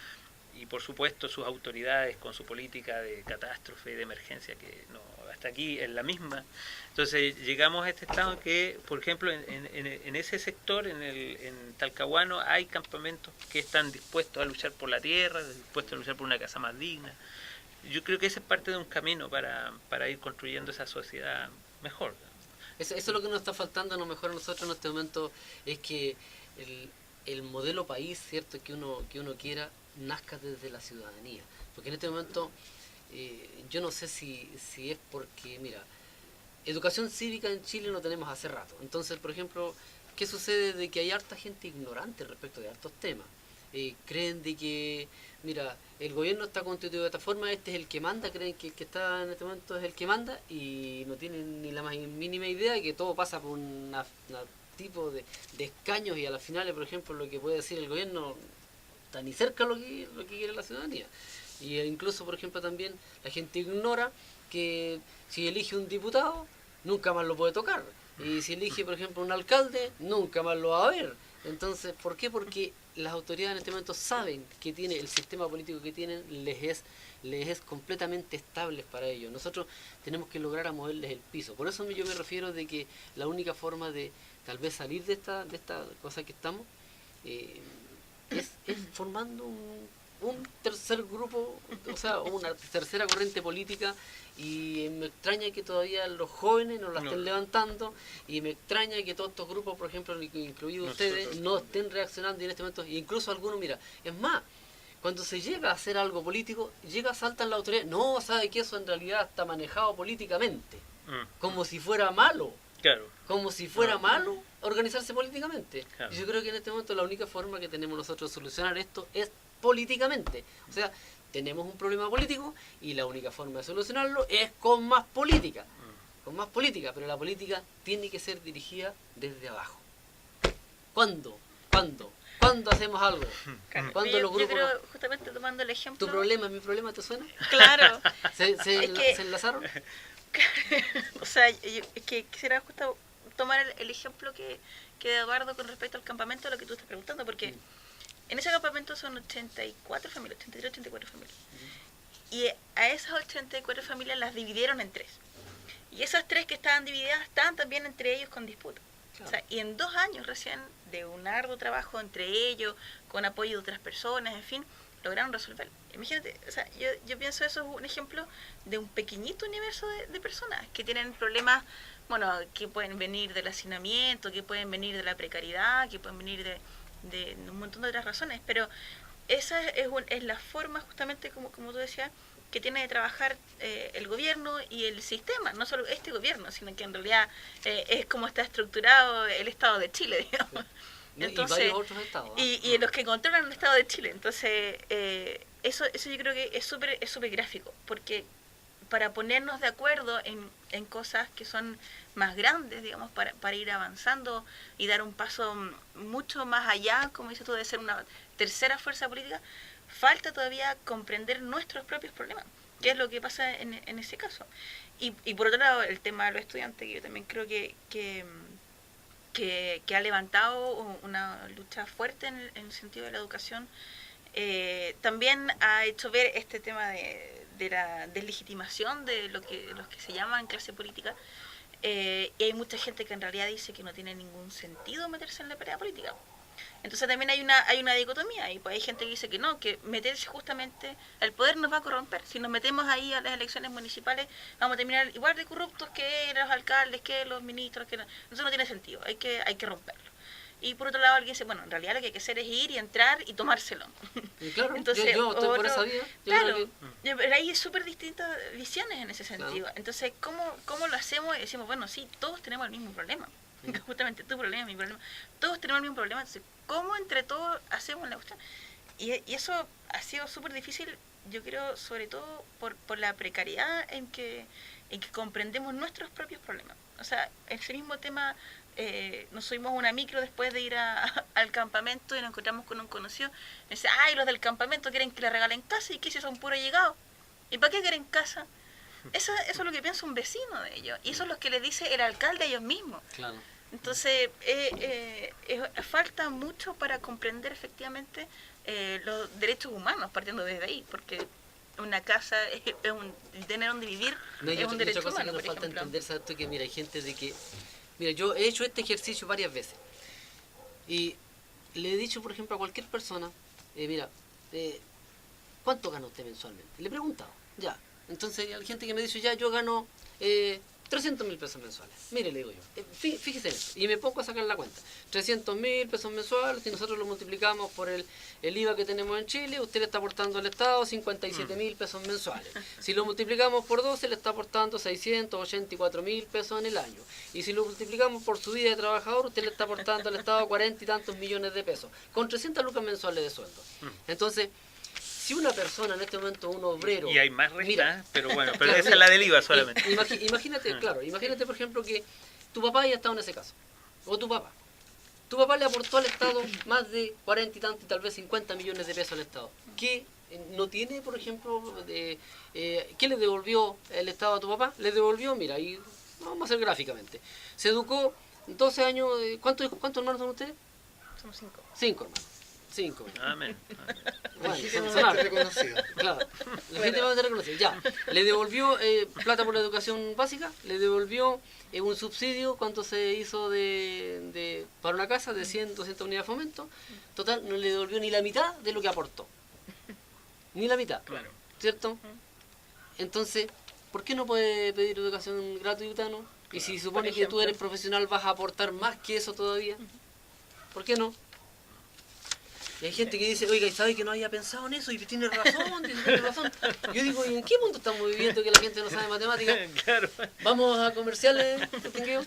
y por supuesto sus autoridades con su política de catástrofe, de emergencia, que no, hasta aquí es la misma. Entonces llegamos a este estado en que, por ejemplo, en ese sector, en Talcahuano, hay campamentos que están dispuestos a luchar por la tierra, dispuestos a luchar por una casa más digna. Yo creo que ese es parte de un camino para ir construyendo esa sociedad mejor.
Eso es lo que nos está faltando a lo mejor a nosotros en este momento, es que el modelo país, cierto, que uno quiera, nazca desde la ciudadanía. Porque en este momento yo no sé si es porque, mira, educación cívica en Chile no tenemos hace rato. Entonces, por ejemplo, ¿qué sucede? De que hay harta gente ignorante respecto de hartos temas. Creen de que, mira, el gobierno está constituido de esta forma, este es el que manda, creen que el que está en este momento es el que manda, y no tienen ni la más mínima idea de que todo pasa por un tipo de escaños, y a las finales, por ejemplo, lo que puede decir el gobierno está ni cerca lo que quiere la ciudadanía. Y incluso, por ejemplo, también la gente ignora que si elige un diputado, nunca más lo puede tocar. Y si elige, por ejemplo, un alcalde, nunca más lo va a ver. Entonces, ¿por qué? Porque las autoridades en este momento saben que tiene el sistema político que tienen, les es completamente estable para ellos. Nosotros tenemos que lograr a moverles el piso. Por eso yo me refiero de que la única forma de tal vez salir de esta cosa que estamos es formando un tercer grupo, o sea, una tercera corriente política. Y me extraña que todavía los jóvenes no la estén levantando, y me extraña que todos estos grupos, por ejemplo, incluidos ustedes, no estén reaccionando, y en este momento, y incluso algunos, mira, es más, cuando se llega a hacer algo político, saltan la autoridad, no, sabe que eso en realidad está manejado políticamente, como si fuera malo, como si fuera malo organizarse políticamente. Y yo creo que en este momento la única forma que tenemos nosotros de solucionar esto es políticamente, o sea, tenemos un problema político y la única forma de solucionarlo es con más política. Con más política, pero la política tiene que ser dirigida desde abajo. ¿Cuándo hacemos algo? ¿Cuándo los grupos?
Yo creo, justamente tomando el ejemplo...
¿Tu problema es mi problema? ¿Te suena?
Claro.
¿Se enlazaron?
O sea, es que quisiera justo tomar el ejemplo que de Eduardo con respecto al campamento, a lo que tú estás preguntando, porque... En ese campamento son 84 familias, 83, 84 familias. Y a esas 84 familias las dividieron en 3. Y esas 3 que estaban divididas estaban también entre ellos con disputa.
Claro.
O sea, y en 2 años recién, de un arduo trabajo entre ellos, con apoyo de otras personas, en fin, lograron resolverlo. Imagínate, o sea, yo pienso eso es un ejemplo de un pequeñito universo de personas que tienen problemas, bueno, que pueden venir del hacinamiento, que pueden venir de la precariedad, que pueden venir de un montón de otras razones, pero esa es la forma justamente, como tú decías, que tiene de trabajar el gobierno y el sistema, no solo este gobierno, sino que en realidad es como está estructurado el Estado de Chile, digamos. Entonces,
y varios otros estados.
Y los que controlan el Estado de Chile. Entonces, eso yo creo que es súper gráfico, porque para ponernos de acuerdo en cosas que son más grandes, digamos, para ir avanzando y dar un paso mucho más allá, como dices tú, de ser una tercera fuerza política, falta todavía comprender nuestros propios problemas, que es lo que pasa en ese caso. Y por otro lado, el tema de los estudiantes, que yo también creo que ha levantado una lucha fuerte en el sentido de la educación, también ha hecho ver este tema de la deslegitimación de los que se llaman clase política, y hay mucha gente que en realidad dice que no tiene ningún sentido meterse en la pelea política. Entonces también hay una dicotomía, y pues hay gente que dice que no, que meterse justamente, el poder nos va a corromper. Si nos metemos ahí a las elecciones municipales, vamos a terminar igual de corruptos que los alcaldes, que los ministros, eso no tiene sentido, hay que romperlo. Y por otro lado alguien dice, bueno, en realidad lo que hay que hacer es ir y entrar y tomárselo.
Y claro,
entonces,
yo estoy por esa vía.
Claro, pero hay súper distintas visiones en ese sentido.
Claro.
Entonces, ¿cómo lo hacemos? Y decimos, bueno, sí, todos tenemos el mismo problema. Justamente tu problema, mi problema. Todos tenemos el mismo problema. Entonces, ¿cómo entre todos hacemos la cuestión? Y eso ha sido súper difícil, yo creo, sobre todo por la precariedad en que comprendemos nuestros propios problemas. O sea, ese mismo tema, nos subimos a una micro después de ir al campamento y nos encontramos con un conocido. Me dice, ay, los del campamento quieren que le regalen casa, y que si son puro llegados. ¿Y para qué quieren casa? Eso es lo que piensa un vecino de ellos. Y eso es lo que le dice el alcalde a ellos mismos.
Claro.
Entonces, falta mucho para comprender efectivamente los derechos humanos, partiendo desde ahí, porque una casa tener donde vivir es un derecho
cosa
humano,
que nos
por
falta
ejemplo.
entender, ¿sabes tú? Que mira, hay gente de que... Mira, yo he hecho este ejercicio varias veces. Y le he dicho, por ejemplo, a cualquier persona, mira, ¿cuánto gana usted mensualmente? Le he preguntado, ya. Entonces hay gente que me dice, ya, yo gano 300.000 pesos mensuales. Mire, le digo yo, fíjese en eso. Y me pongo a sacar la cuenta. 300.000 pesos mensuales, si nosotros lo multiplicamos por el IVA que tenemos en Chile, usted le está aportando al Estado 57.000 pesos mensuales. Si lo multiplicamos por 12, le está aportando 684.000 pesos en el año. Y si lo multiplicamos por su vida de trabajador, usted le está aportando al Estado 40 y tantos millones de pesos, con 300 lucas mensuales de sueldo. Entonces, si una persona en este momento, un obrero...
Y hay más restas,
mira,
pero bueno, pero
claro,
esa es la del IVA solamente.
Imagínate, claro, imagínate por ejemplo que tu papá haya estado en ese caso, o tu papá. Tu papá le aportó al Estado más de 40 y tantos, tal vez 50 millones de pesos al Estado. ¿Qué no tiene, por ejemplo, qué le devolvió el Estado a tu papá? Le devolvió, mira, ahí vamos a hacer gráficamente. Se educó 12 años, ¿cuántos hermanos son ustedes?
Somos 5.
5 hermanos. 5.
Amén.
Bueno,
Legítimamente reconocido.
Claro, legítimamente reconocido. Ya, le devolvió plata por la educación básica, le devolvió un subsidio cuando se hizo para una casa de 100, 200 unidades de fomento. Total, no le devolvió ni la mitad de lo que aportó. Ni la mitad.
Claro.
¿Cierto? Entonces, ¿por qué no puede pedir educación gratuita, no? Y si supone que tú eres profesional, vas a aportar más que eso todavía. ¿Por qué no? Y hay gente que dice, oiga, ¿y sabe que no había pensado en eso? Y tiene razón, tiene razón. Yo digo, ¿y en qué punto estamos viviendo que la gente no sabe matemáticas?
Claro.
Vamos a comerciales, ¿tengo?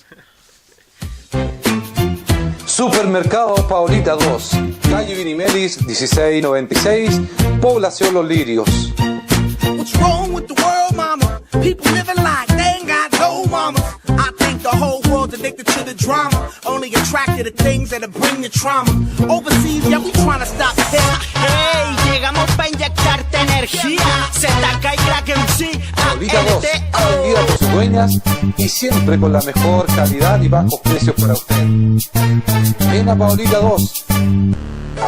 Supermercado Paulita 2, calle Vinimelis 1696, población Los Lirios.
What's wrong with the world, mama? People living like they ain't got no mama. I think the whole world's addicted to the drama, only attracted to things that'll bring the trauma. Overseas, yeah, we trying to stop the
Hey, llegamos pa' inyectarte energía. ZK y Crack MC,
Paulita 2,
ALT,
atendida por sus dueñas y siempre con la mejor calidad y bajos precios para usted. Ven a Paulita 2,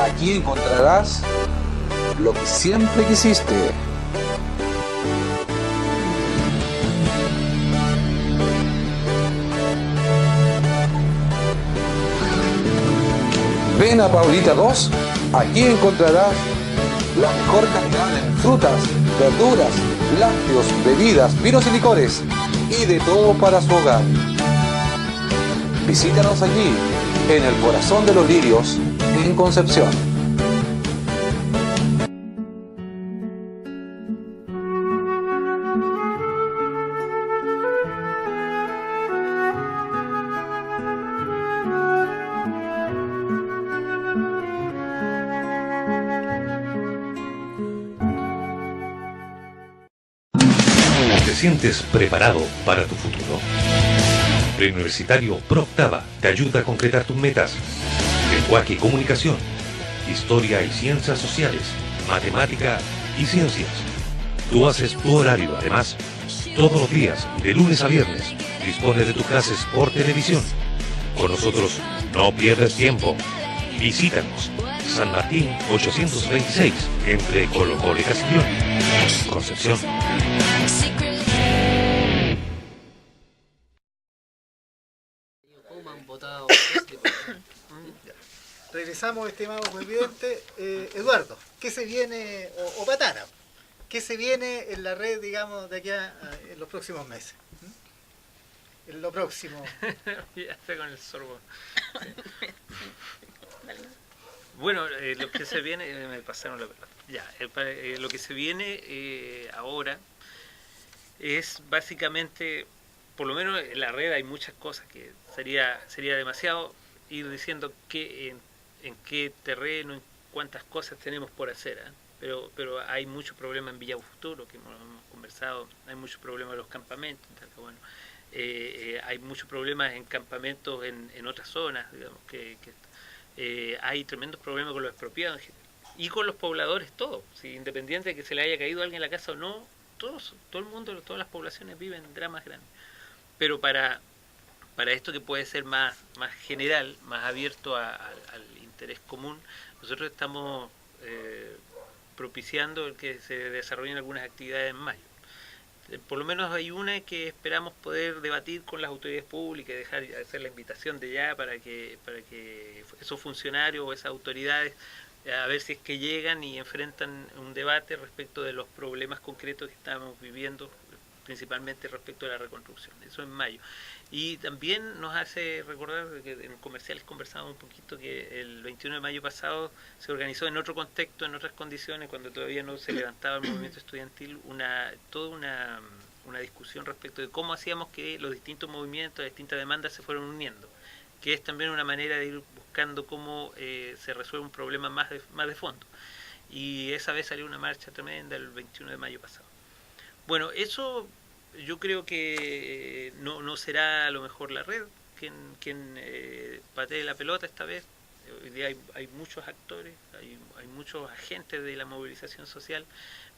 aquí encontrarás lo que siempre quisiste. Ven a Paulita 2, aquí encontrarás la mejor calidad en frutas, verduras, lácteos, bebidas, vinos y licores y de todo para su hogar. Visítanos allí, en el corazón de los lirios, en Concepción.
¿Te sientes preparado para tu futuro? Preuniversitario ProOctava te ayuda a concretar tus metas. Lenguaje y comunicación, historia y ciencias sociales, matemática y ciencias. Tú haces tu horario, además, todos los días, de lunes a viernes, dispones de tus clases por televisión. Con nosotros no pierdes tiempo. Visítanos. San Martín 826, entre Colo Colo y Castellón, Concepción.
¿Cómo me han votado?
Regresamos, estimado presidente. Eduardo, ¿qué se viene, o Patana, qué se viene en la red, digamos, de aquí en los próximos meses? En lo próximo.
Ya está con el sorbo. Bueno, lo que se viene, me pasaron la pelota. Ya, lo que se viene ahora es básicamente, por lo menos en la red hay muchas cosas que sería demasiado ir diciendo en qué terreno, en cuántas cosas tenemos por hacer, ¿eh? Pero hay mucho problema en Villa Futuro, que hemos conversado, hay mucho problema en los campamentos, bueno, hay muchos problemas en campamentos en otras zonas, digamos, hay tremendos problemas con los expropiados y con los pobladores, todo, ¿sí? Independiente de que se le haya caído a alguien en la casa o no, todo el mundo, todas las poblaciones viven dramas grandes. Pero para esto que puede ser más general, más abierto al interés común, nosotros estamos propiciando el que se desarrollen algunas actividades en mayo. Por lo menos hay una que esperamos poder debatir con las autoridades públicas y hacer la invitación de ya para que esos funcionarios o esas autoridades a ver si es que llegan y enfrentan un debate respecto de los problemas concretos que estamos viviendo, principalmente respecto a la reconstrucción. Eso en mayo. Y también nos hace recordar que en comerciales conversábamos un poquito que el 21 de mayo pasado se organizó en otro contexto, en otras condiciones, cuando todavía no se levantaba el movimiento estudiantil, toda una discusión respecto de cómo hacíamos que los distintos movimientos, las distintas demandas se fueron uniendo, que es también una manera de ir buscando cómo se resuelve un problema más de fondo. Y esa vez salió una marcha tremenda el 21 de mayo pasado. Bueno, eso yo creo que no será a lo mejor la red quien patee la pelota esta vez. Hoy día hay muchos actores, hay muchos agentes de la movilización social,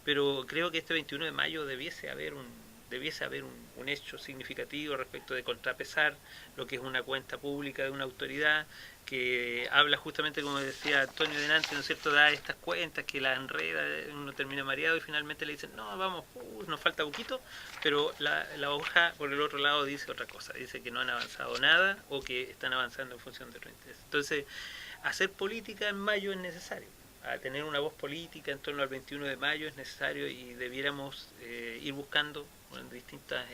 pero creo que este 21 de mayo debiese haber un hecho significativo respecto de contrapesar lo que es una cuenta pública de una autoridad que habla justamente, como decía Antonio delante, ¿no es cierto?, da estas cuentas que las enreda, uno termina mareado y finalmente le dicen, no, vamos, nos falta poquito, pero la hoja por el otro lado dice otra cosa, dice que no han avanzado nada o que están avanzando en función de otro interés. Entonces, hacer política en mayo es necesario. A tener una voz política en torno al 21 de mayo es necesario y debiéramos ir buscando en distintas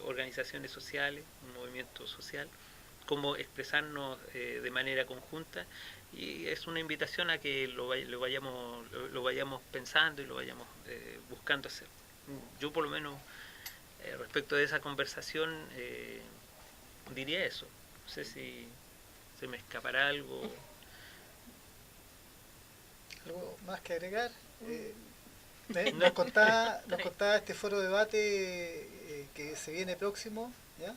organizaciones sociales, un movimiento social, cómo expresarnos de manera conjunta, y es una invitación a que lo vayamos pensando y lo vayamos buscando hacer. Yo por lo menos respecto de esa conversación diría eso. No sé si se me escapará algo.
¿Algo más que agregar? Nos contaba este foro de debate que se viene próximo, ¿ya?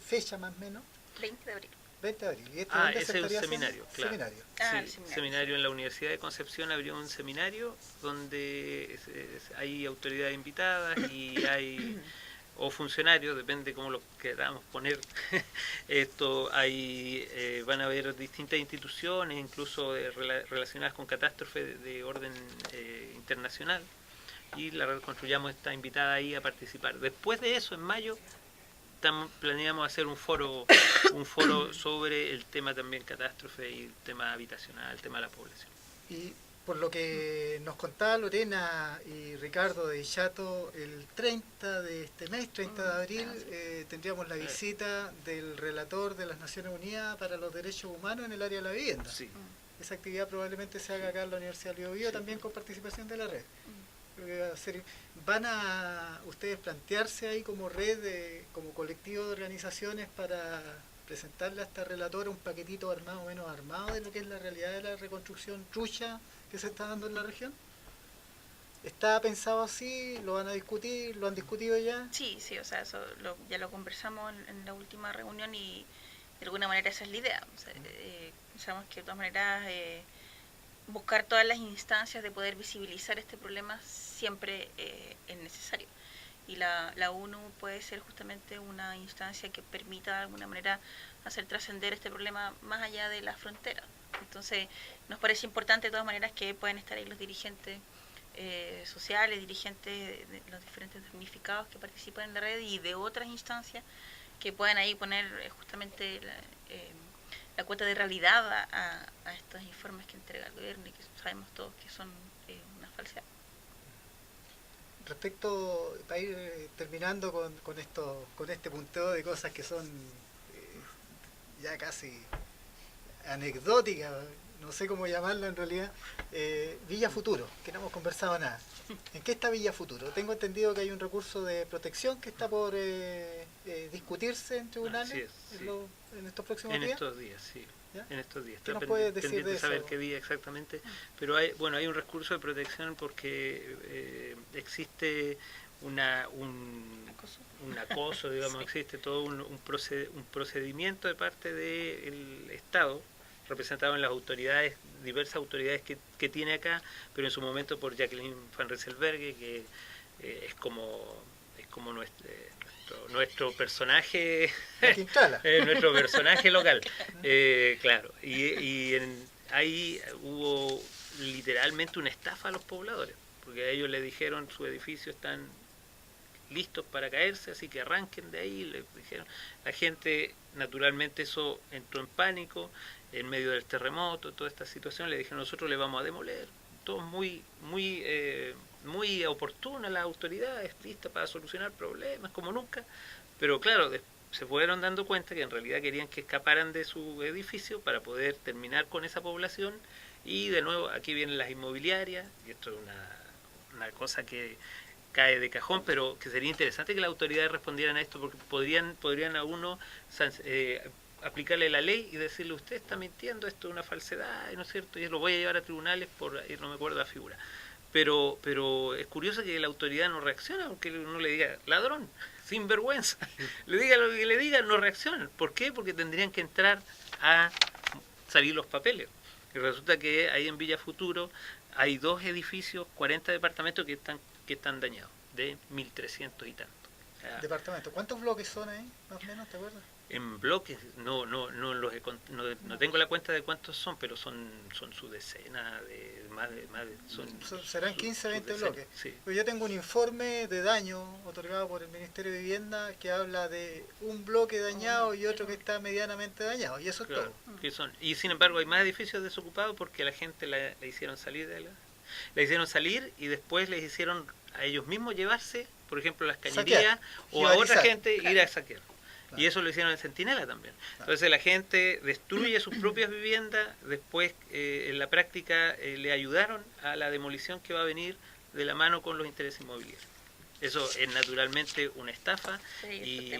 Fecha más o menos.
20 de abril.
20 de abril. ¿Y esto
Ese es el seminario, claro.
Seminario.
Seminario en la Universidad de Concepción abrió un seminario donde hay autoridades invitadas y hay o funcionarios, depende cómo lo queramos poner. Van a haber distintas instituciones, incluso relacionadas con catástrofes de orden internacional, y la Red Construyamos está invitada ahí a participar. Después de eso, en mayo, planeamos hacer un foro sobre el tema también catástrofe y el tema habitacional, el tema de la población.
Y por lo que nos contaba Lorena y Ricardo de Chato, el 30 de este mes, 30 de abril, tendríamos la visita del relator de las Naciones Unidas para los Derechos Humanos en el área de la vivienda.
Sí.
Esa actividad probablemente se haga acá en la Universidad de Biobío, también con participación de la red. Creo que va a ser. ¿Van a ustedes plantearse ahí como red, como colectivo de organizaciones para presentarle a esta relatora un paquetito más o menos armado de lo que es la realidad de la reconstrucción trucha que se está dando en la región? ¿Está pensado así? ¿Lo van a discutir? ¿Lo han discutido ya?
Sí, o sea, eso ya lo conversamos en la última reunión y de alguna manera esa es la idea. O sea, pensamos que de todas maneras buscar todas las instancias de poder visibilizar este problema siempre es necesario. Y la ONU puede ser justamente una instancia que permita de alguna manera hacer trascender este problema más allá de las fronteras. Entonces, nos parece importante de todas maneras que puedan estar ahí los dirigentes sociales, dirigentes de los diferentes damnificados que participan en la red y de otras instancias que puedan ahí poner justamente la cuota de realidad a estos informes que entrega el gobierno y que sabemos todos que son una falsedad.
Respecto, para ir terminando con este punteo de cosas que son ya casi anecdóticas, no sé cómo llamarla en realidad, Villa Futuro, que no hemos conversado nada. ¿En qué está Villa Futuro? Tengo entendido que hay un recurso de protección que está por discutirse en tribunales.
Así es, sí.
En estos próximos días.
En estos días, sí.
¿Ya?
En estos días.
¿Qué
Está
nos puedes decir
pendiente
de
de saber
eso?
qué día exactamente. Pero hay un recurso de protección porque existe un acoso, digamos,
Sí.
existe todo un procedimiento de parte del Estado, representado en las autoridades, diversas autoridades que tiene acá, pero en su momento por Jacqueline Van Rieselberghe, que es como nuestro personaje nuestro personaje local, claro, y ahí hubo literalmente una estafa a los pobladores, porque a ellos le dijeron su edificio están listos para caerse, así que arranquen de ahí, le dijeron. La gente, naturalmente, eso entró en pánico en medio del terremoto, toda esta situación, le dijeron nosotros le vamos a demoler, todo muy oportuna, las autoridades listas para solucionar problemas como nunca, pero claro, se fueron dando cuenta que en realidad querían que escaparan de su edificio para poder terminar con esa población, y de nuevo aquí vienen las inmobiliarias, y esto es una cosa que cae de cajón, pero que sería interesante que las autoridades respondieran a esto, porque podrían a uno aplicarle la ley y decirle usted está mintiendo, esto es una falsedad, ¿no es cierto? Y lo voy a llevar a tribunales por ir, no me acuerdo la figura. Pero es curioso que la autoridad no reacciona, aunque uno le diga ladrón, sinvergüenza, le diga lo que le diga, no reaccionan. ¿Por qué? Porque tendrían que entrar a salir los papeles. Y resulta que ahí en Villa Futuro hay 2 edificios, 40 departamentos que están dañados, de 1.300 y tanto. O sea,
Departamento. ¿Cuántos bloques son ahí, más o menos, te acuerdas?
en bloques, no tengo la cuenta de cuántos son, pero son su decena, de más de
serán 15, 20 bloques.
Sí.
Pues yo tengo un informe de daño otorgado por el Ministerio de Vivienda que habla de un bloque dañado y otro que está medianamente dañado, y eso es
Claro,
todo.
que son, y sin embargo hay más edificios desocupados porque la gente la hicieron salir y después les hicieron a ellos mismos llevarse, por ejemplo, las cañerías, o a otra gente ir a saquear. Claro. Y eso lo hicieron en Centinela también. Claro. Entonces la gente destruye sus propias viviendas, después en la práctica le ayudaron a la demolición que va a venir de la mano con los intereses inmobiliarios. Eso es naturalmente una estafa.
Sí,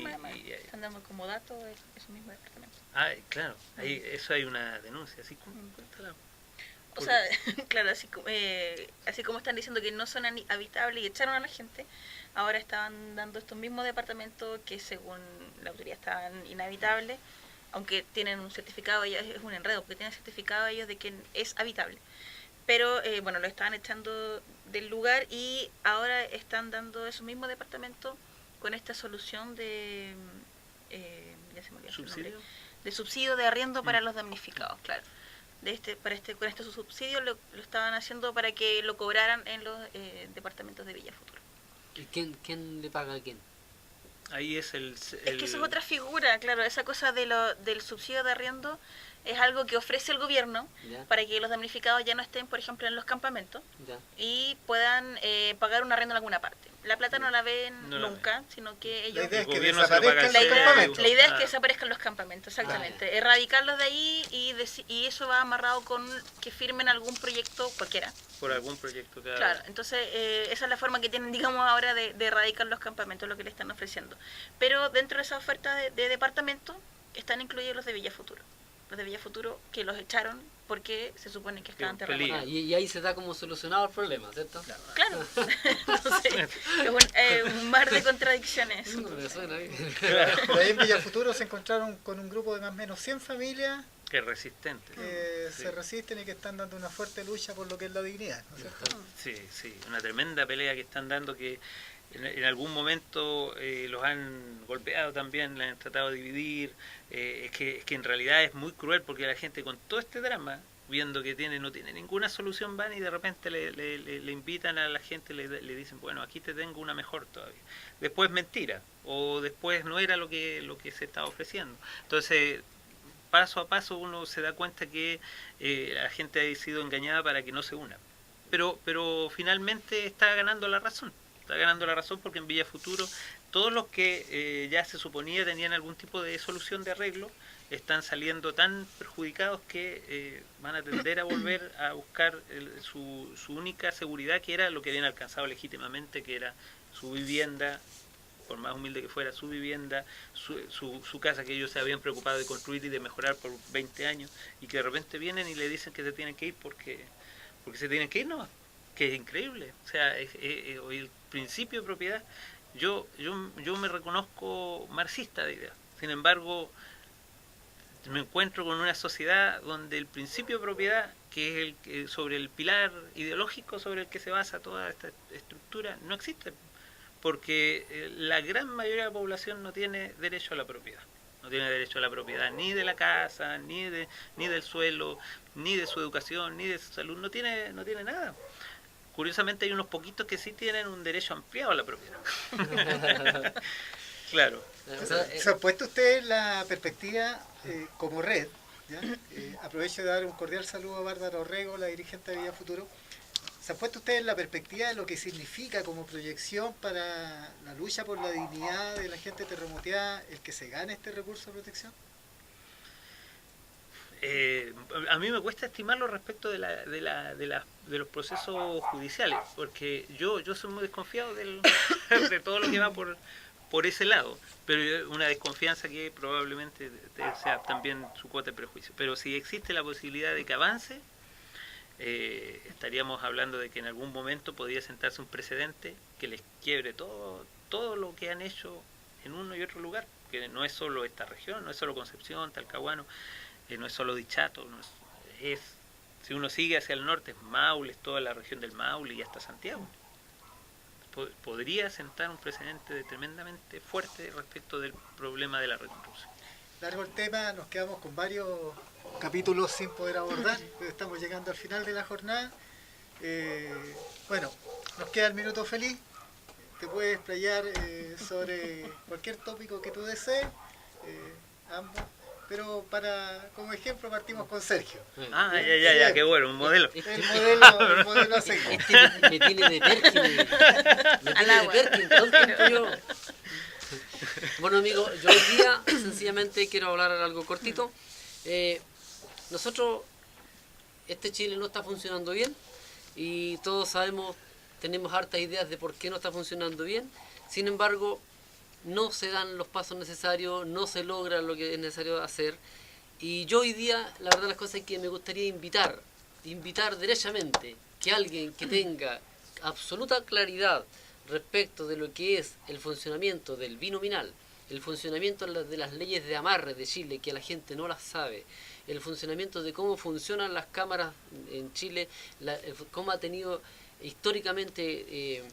andamos como dato esos mismos departamentos.
Claro, eso hay una denuncia, así como cuéntala.
O sea, claro, así como están diciendo que no son habitables y echaron a la gente, ahora estaban dando estos mismos departamentos que según la autoridad estaban inhabitables, aunque tienen un certificado, es un enredo, porque tienen certificado ellos de que es habitable. Pero bueno, lo estaban echando del lugar y ahora están dando esos mismos departamentos con esta solución de ya se me olvidó el nombre, de subsidio de arriendo para los damnificados, claro. Con este subsidio lo estaban haciendo para que lo cobraran en los departamentos de Villa Futuro.
¿Y quién le paga a quién?
Ahí es
Es que eso es otra figura, claro, esa cosa del subsidio de arriendo es algo que ofrece el gobierno
Ya.
para que los damnificados ya no estén, por ejemplo, en los campamentos
Ya.
y puedan pagar un arriendo en alguna parte. La plata no la ven
No la
nunca, sino que
La
ellos...
idea es que
gobierno se lo paga
desaparezcan
La
los
idea,
campamentos.
la idea es
Ah.
que desaparezcan los campamentos, exactamente. Erradicarlos de ahí y eso va amarrado con que firmen algún proyecto cualquiera.
por algún proyecto.
Claro, entonces esa es la forma que tienen, digamos, ahora de erradicar los campamentos, lo que le están ofreciendo. Pero dentro de esa oferta de departamento están incluidos los de Villa Futuro. Los de Villa Futuro que los echaron porque se supone que estaban
Que un peligro.
terremotados.
Y ahí se da como solucionado el problema, ¿cierto?
Claro, entonces es un mar de contradicciones.
Me suena bien.
Pero ahí en Villafuturo se encontraron con un grupo de más o menos 100 familias
Que es resistente.
que
Sí.
se resisten y que están dando una fuerte lucha por lo que es la dignidad, ¿no es cierto?
Sí, sí, una tremenda pelea que están dando que en algún momento los han golpeado también, le han tratado de dividir. Es que en realidad es muy cruel porque la gente con todo este drama, viendo que no tiene ninguna solución, van y de repente le invitan a la gente, le dicen, bueno, aquí te tengo una mejor todavía. Después mentira, o después no era lo que se estaba ofreciendo. Entonces, paso a paso uno se da cuenta que la gente ha sido engañada para que no se una. Pero finalmente está ganando la razón. Está ganando la razón porque en Villa Futuro todos los que ya se suponía tenían algún tipo de solución de arreglo están saliendo tan perjudicados que van a tender a volver a buscar su única seguridad, que era lo que habían alcanzado legítimamente, que era su vivienda, por más humilde que fuera su vivienda, su casa que ellos se habían preocupado de construir y de mejorar por 20 años, y que de repente vienen y le dicen que se tienen que ir porque se tienen que ir, no, que es increíble. O sea, el principio de propiedad, yo me reconozco marxista de idea. Sin embargo, me encuentro con una sociedad donde el principio de propiedad, que es sobre el pilar ideológico sobre el que se basa toda esta estructura, no existe. Porque la gran mayoría de la población no tiene derecho a la propiedad. No tiene derecho a la propiedad ni de la casa, ni del suelo, ni de su educación, ni de su salud. No tiene nada. Curiosamente hay unos poquitos que sí tienen un derecho ampliado a la propiedad. Claro.
O sea,
¿Se ha puesto usted la perspectiva como red? ¿Ya? Aprovecho de dar un cordial saludo a Bárbara Orrego, la dirigente de Villa Futuro. ¿Se ha puesto usted en la perspectiva de lo que significa como proyección para la lucha por la dignidad de la gente terremoteada el que se gane este recurso de protección?
A mí me cuesta estimarlo respecto de los procesos judiciales, porque yo soy muy desconfiado de todo lo que va por ese lado, pero una desconfianza que probablemente sea también su cuota de prejuicio. Pero si existe la posibilidad de que avance, estaríamos hablando de que en algún momento podría sentarse un precedente que les quiebre todo lo que han hecho en uno y otro lugar, que no es solo esta región, no es solo Concepción, Talcahuano, no es solo Dichato, si uno sigue hacia el norte, es Maule, es toda la región del Maule y hasta Santiago. Podría sentar un precedente tremendamente fuerte respecto del problema de la reconstrucción.
Largo el tema, nos quedamos con varios capítulos sin poder abordar, pero estamos llegando al final de la jornada. Bueno, nos queda el minuto feliz. Te puedes explayar sobre cualquier tópico que tú desees, ambos. Pero como ejemplo partimos con Sergio.
Ya, qué bueno, un modelo.
El modelo a seguir.
Me tiene de Perkin. Me tiene de Perkin todo el tiempo yo. Bueno, amigos, yo hoy día sencillamente quiero hablar algo cortito. Nosotros, este Chile no está funcionando bien y todos sabemos, tenemos hartas ideas de por qué no está funcionando bien. Sin embargo, no se dan los pasos necesarios, no se logra lo que es necesario hacer. Y yo hoy día, la verdad las cosas es que me gustaría invitar derechamente que alguien que tenga absoluta claridad respecto de lo que es el funcionamiento del binominal, el funcionamiento de las leyes de amarre de Chile, que la gente no las sabe, el funcionamiento de cómo funcionan las cámaras en Chile, cómo ha tenido históricamente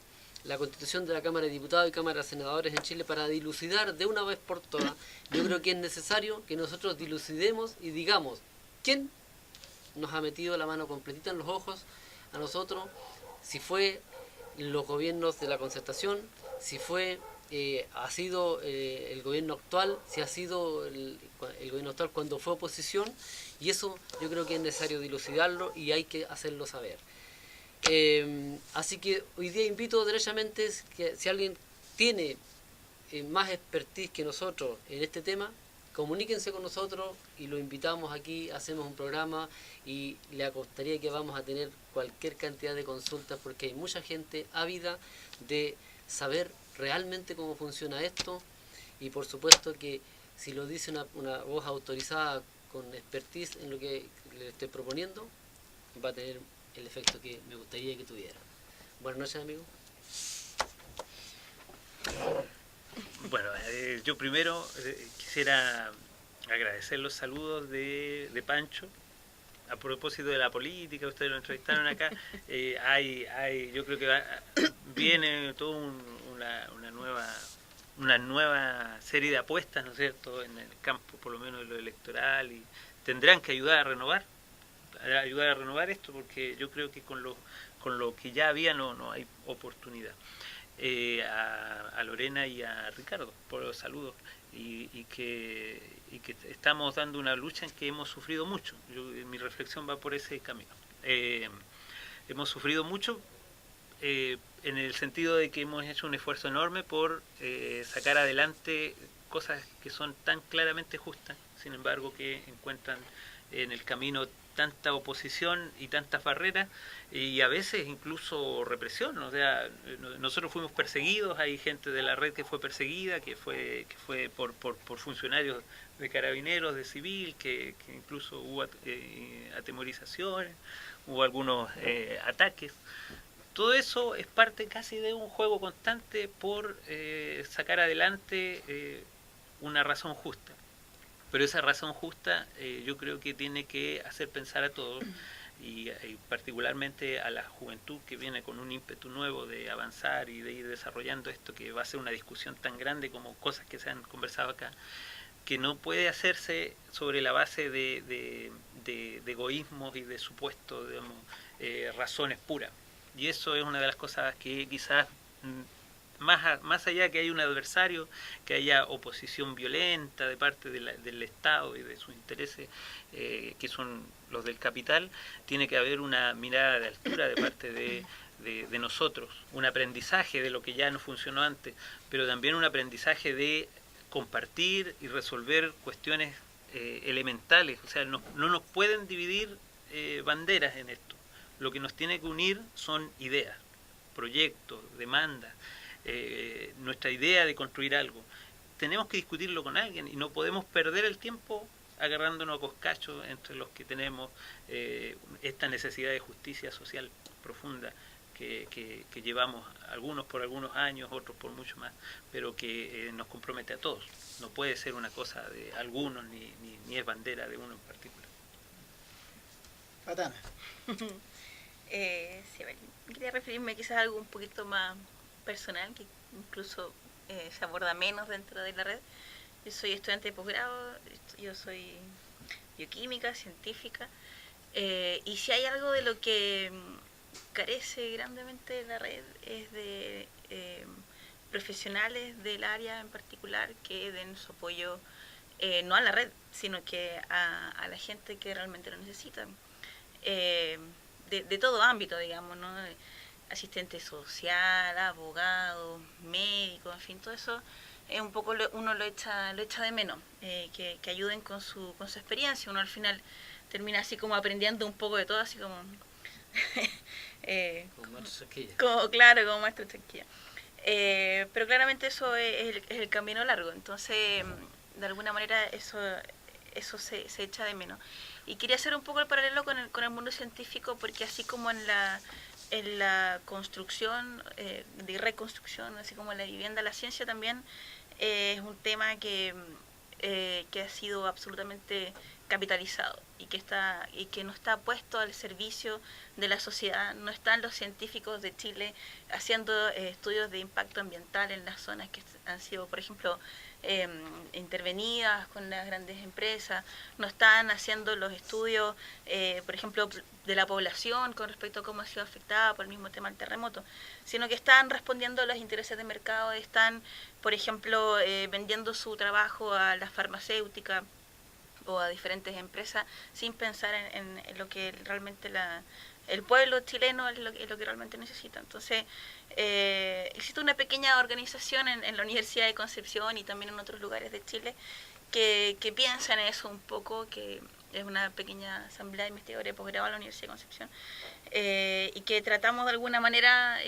la constitución de la Cámara de Diputados y Cámara de Senadores en Chile, para dilucidar de una vez por todas. Yo creo que es necesario que nosotros dilucidemos y digamos quién nos ha metido la mano completita en los ojos a nosotros, si fue los gobiernos de la concertación, si fue ha sido el gobierno actual, si ha sido el gobierno actual cuando fue oposición, y eso yo creo que es necesario dilucidarlo y hay que hacerlo saber. Así que hoy día invito derechamente que si alguien tiene más expertise que nosotros en este tema, comuníquense con nosotros y lo invitamos aquí, hacemos un programa y le acostaría que vamos a tener cualquier cantidad de consultas porque hay mucha gente ávida de saber realmente cómo funciona esto y por supuesto que si lo dice una voz autorizada con expertise en lo que le estoy proponiendo, va a tener el efecto que me gustaría que tuviera. Buenas noches, amigo.
Bueno, yo primero quisiera agradecer los saludos de Pancho. A propósito de la política, ustedes lo entrevistaron acá, yo creo que viene toda una nueva serie de apuestas, ¿no es cierto?, en el campo, por lo menos de lo electoral, y tendrán que ayudar a renovar esto, porque yo creo que con lo que ya había no hay oportunidad. A Lorena y a Ricardo, por los saludos, y que estamos dando una lucha en que hemos sufrido mucho. Mi reflexión va por ese camino. Hemos sufrido mucho en el sentido de que hemos hecho un esfuerzo enorme por sacar adelante cosas que son tan claramente justas, sin embargo que encuentran en el camino tanta oposición y tantas barreras y a veces incluso represión. O sea, nosotros fuimos perseguidos, hay gente de la red que fue perseguida, que fue por funcionarios de carabineros, de civil, que incluso hubo atemorizaciones, hubo algunos ataques. Todo eso es parte casi de un juego constante por sacar adelante una razón justa. Pero esa razón justa yo creo que tiene que hacer pensar a todos y particularmente a la juventud que viene con un ímpetu nuevo de avanzar y de ir desarrollando esto, que va a ser una discusión tan grande como cosas que se han conversado acá, que no puede hacerse sobre la base de egoísmos y de supuestos, digamos, razones puras. Y eso es una de las cosas que quizás más allá de que haya un adversario, que haya oposición violenta de parte del Estado y de sus intereses, que son los del capital, tiene que haber una mirada de altura de parte de nosotros, un aprendizaje de lo que ya no funcionó antes, pero también un aprendizaje de compartir y resolver cuestiones elementales. O sea, no nos pueden dividir banderas en esto. Lo que nos tiene que unir son ideas, proyectos, demandas, nuestra idea de construir algo. Tenemos que discutirlo con alguien y no podemos perder el tiempo agarrándonos a coscachos entre los que tenemos esta necesidad de justicia social profunda que llevamos algunos por algunos años, otros por mucho más, pero que nos compromete a todos. No puede ser una cosa de algunos ni es bandera de uno en particular.
Patana.
Sí, bueno, quería referirme quizás a algo un poquito más personal, que incluso se aborda menos dentro de la red. Yo soy estudiante de posgrado, yo soy bioquímica, científica, y si hay algo de lo que carece grandemente la red es de profesionales del área en particular que den su apoyo no a la red, sino que a la gente que realmente lo necesita. De todo ámbito, digamos, ¿no? Asistente social, abogado, médico, en fin, todo eso es un poco uno lo echa de menos, que ayuden con su experiencia. Uno al final termina así como aprendiendo un poco de todo, así como
Como maestro Chasquilla.
como maestro Chasquilla. Pero claramente eso es el camino largo, entonces de alguna manera eso se echa de menos. Y quería hacer un poco el paralelo con el mundo científico, porque así como en la construcción de reconstrucción, así como en la vivienda, la ciencia también es un tema que ha sido absolutamente capitalizado y que no está puesto al servicio de la sociedad. No están los científicos de Chile haciendo estudios de impacto ambiental en las zonas que han sido, por ejemplo, intervenidas con las grandes empresas. No están haciendo los estudios, por ejemplo, de la población con respecto a cómo ha sido afectada por el mismo tema del terremoto, sino que están respondiendo a los intereses de mercado, están, por ejemplo, vendiendo su trabajo a las farmacéuticas o a diferentes empresas sin pensar en lo que realmente el pueblo chileno es lo que realmente necesita. Entonces, existe una pequeña organización en la Universidad de Concepción y también en otros lugares de Chile que piensa en eso un poco, que es una pequeña asamblea de investigadores de posgrado en la Universidad de Concepción, y que tratamos de alguna manera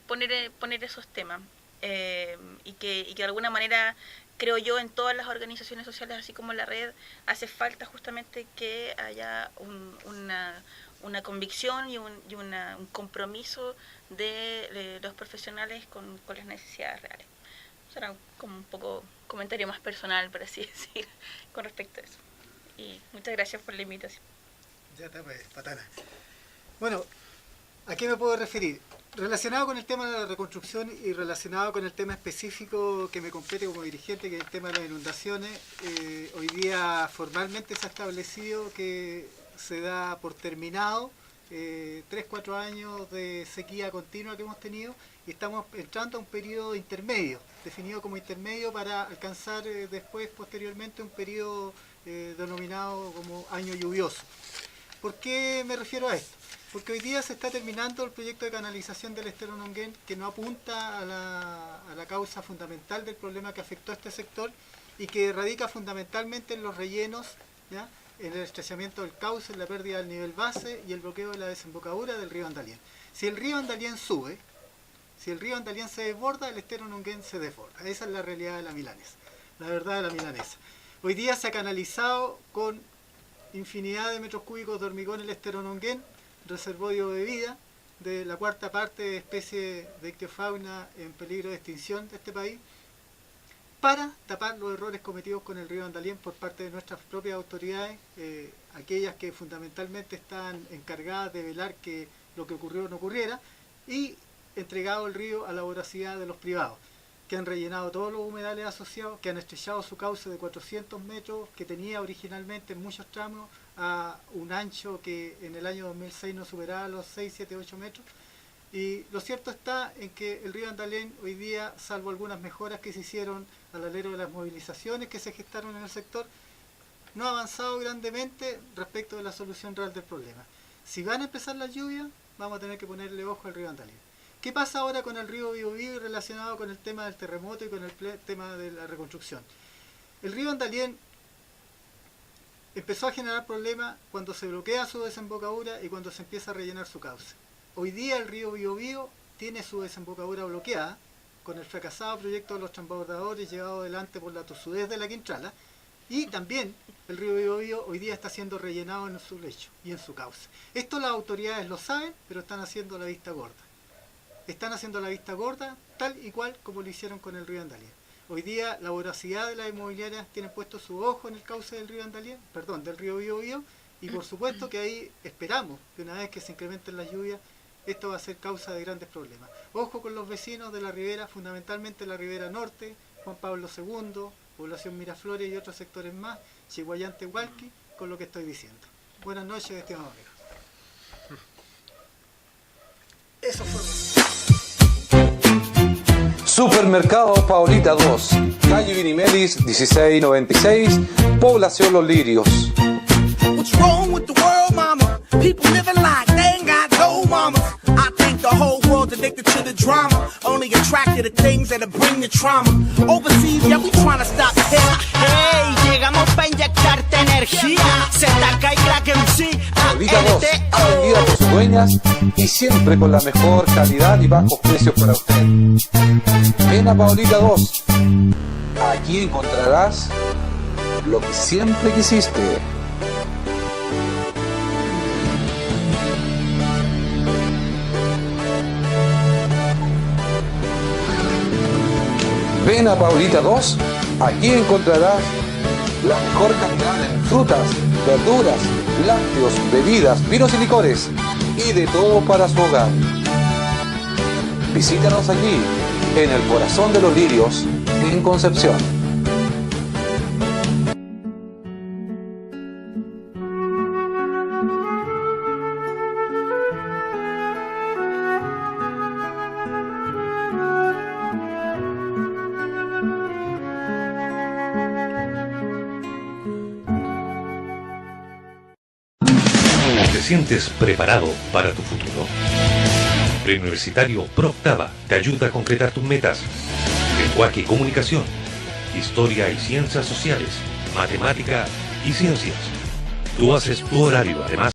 poner esos temas, y que de alguna manera, creo yo, en todas las organizaciones sociales, así como la red, hace falta justamente que haya una convicción y un compromiso de los profesionales con las necesidades reales. Será como un poco comentario más personal, por así decir, con respecto a eso. Y muchas gracias por la invitación.
Ya está, pues, patana. Bueno, ¿a qué me puedo referir? Relacionado con el tema de la reconstrucción y relacionado con el tema específico que me compete como dirigente, que es el tema de las inundaciones, hoy día formalmente se ha establecido que se da por terminado 3-4 años de sequía continua que hemos tenido y estamos entrando a un periodo intermedio, definido como intermedio para alcanzar después, posteriormente, un periodo denominado como año lluvioso. ¿Por qué me refiero a esto? Porque hoy día se está terminando el proyecto de canalización del Estero Nonguén, que no apunta a la causa fundamental del problema que afectó a este sector y que radica fundamentalmente en los rellenos, ¿ya?, en el estrechamiento del cauce, en la pérdida del nivel base y el bloqueo de la desembocadura del río Andalién. Si el río Andalién sube, si el río Andalién se desborda, el Estero Nonguén se desborda. Esa es la realidad de la milanesa, la verdad de la milanesa. Hoy día se ha canalizado con infinidad de metros cúbicos de hormigón el Estero Nonguén, reservorio de vida de la cuarta parte de especies de ictiofauna en peligro de extinción de este país, para tapar los errores cometidos con el río Andalién por parte de nuestras propias autoridades, aquellas que fundamentalmente están encargadas de velar que lo que ocurrió no ocurriera, y entregado el río a la voracidad de los privados, que han rellenado todos los humedales asociados, que han estrechado su cauce de 400 metros, que tenía originalmente en muchos tramos a un ancho que en el año 2006 no superaba los 6, 7, 8 metros. Y lo cierto está en que el río Andalién hoy día, salvo algunas mejoras que se hicieron al alero de las movilizaciones que se gestaron en el sector, no ha avanzado grandemente respecto de la solución real del problema. Si van a empezar las lluvias, vamos a tener que ponerle ojo al río Andalién. ¿Qué pasa ahora con el río Biobío y relacionado con el tema del terremoto y con el tema de la reconstrucción? El río Andalién empezó a generar problemas cuando se bloquea su desembocadura y cuando se empieza a rellenar su cauce. Hoy día el río Biobío tiene su desembocadura bloqueada con el fracasado proyecto de los transbordadores llevado adelante por la tosudez de la Quintrala, y también el río Biobío hoy día está siendo rellenado en su lecho y en su cauce. Esto las autoridades lo saben, pero están haciendo la vista gorda. Están haciendo la vista gorda tal y cual como lo hicieron con el río Andalién. Hoy día la voracidad de las inmobiliarias tiene puesto su ojo en el cauce del río Andalién, perdón, del río Biobío, y por supuesto que ahí esperamos que una vez que se incrementen las lluvias, esto va a ser causa de grandes problemas. Ojo con los vecinos de la ribera, fundamentalmente la ribera norte, Juan Pablo II, población Miraflores y otros sectores más, Chihuayante, Hualqui, con lo que estoy diciendo. Buenas noches, estimados amigos. Eso fue.
Supermercado Paulita 2, calle Vinimelis 1696, población Los Lirios.
What's wrong with the world, mama? People living like they ain't got no mama. I think the whole world's addicted to the drama, only attracted to things that'll bring the trauma. Overseas, yeah, we trying to stop the hate.
Hey, llegamos pa' inyectarte energía. ZK y Crack MC.
Paulita 2, atendida por sus dueñas y siempre con la mejor calidad y bajos precios para usted. Ven a Paulita 2. Aquí encontrarás lo que siempre quisiste. Ven a Paulita 2, aquí encontrarás la mejor calidad en frutas, verduras, lácteos, bebidas, vinos y licores y de todo para su hogar. Visítanos allí, en el corazón de los lirios, en Concepción.
¿Te sientes preparado para tu futuro? Preuniversitario ProOctava te ayuda a concretar tus metas. Lenguaje y comunicación, historia y ciencias sociales, matemática y ciencias. Tú haces tu horario, además.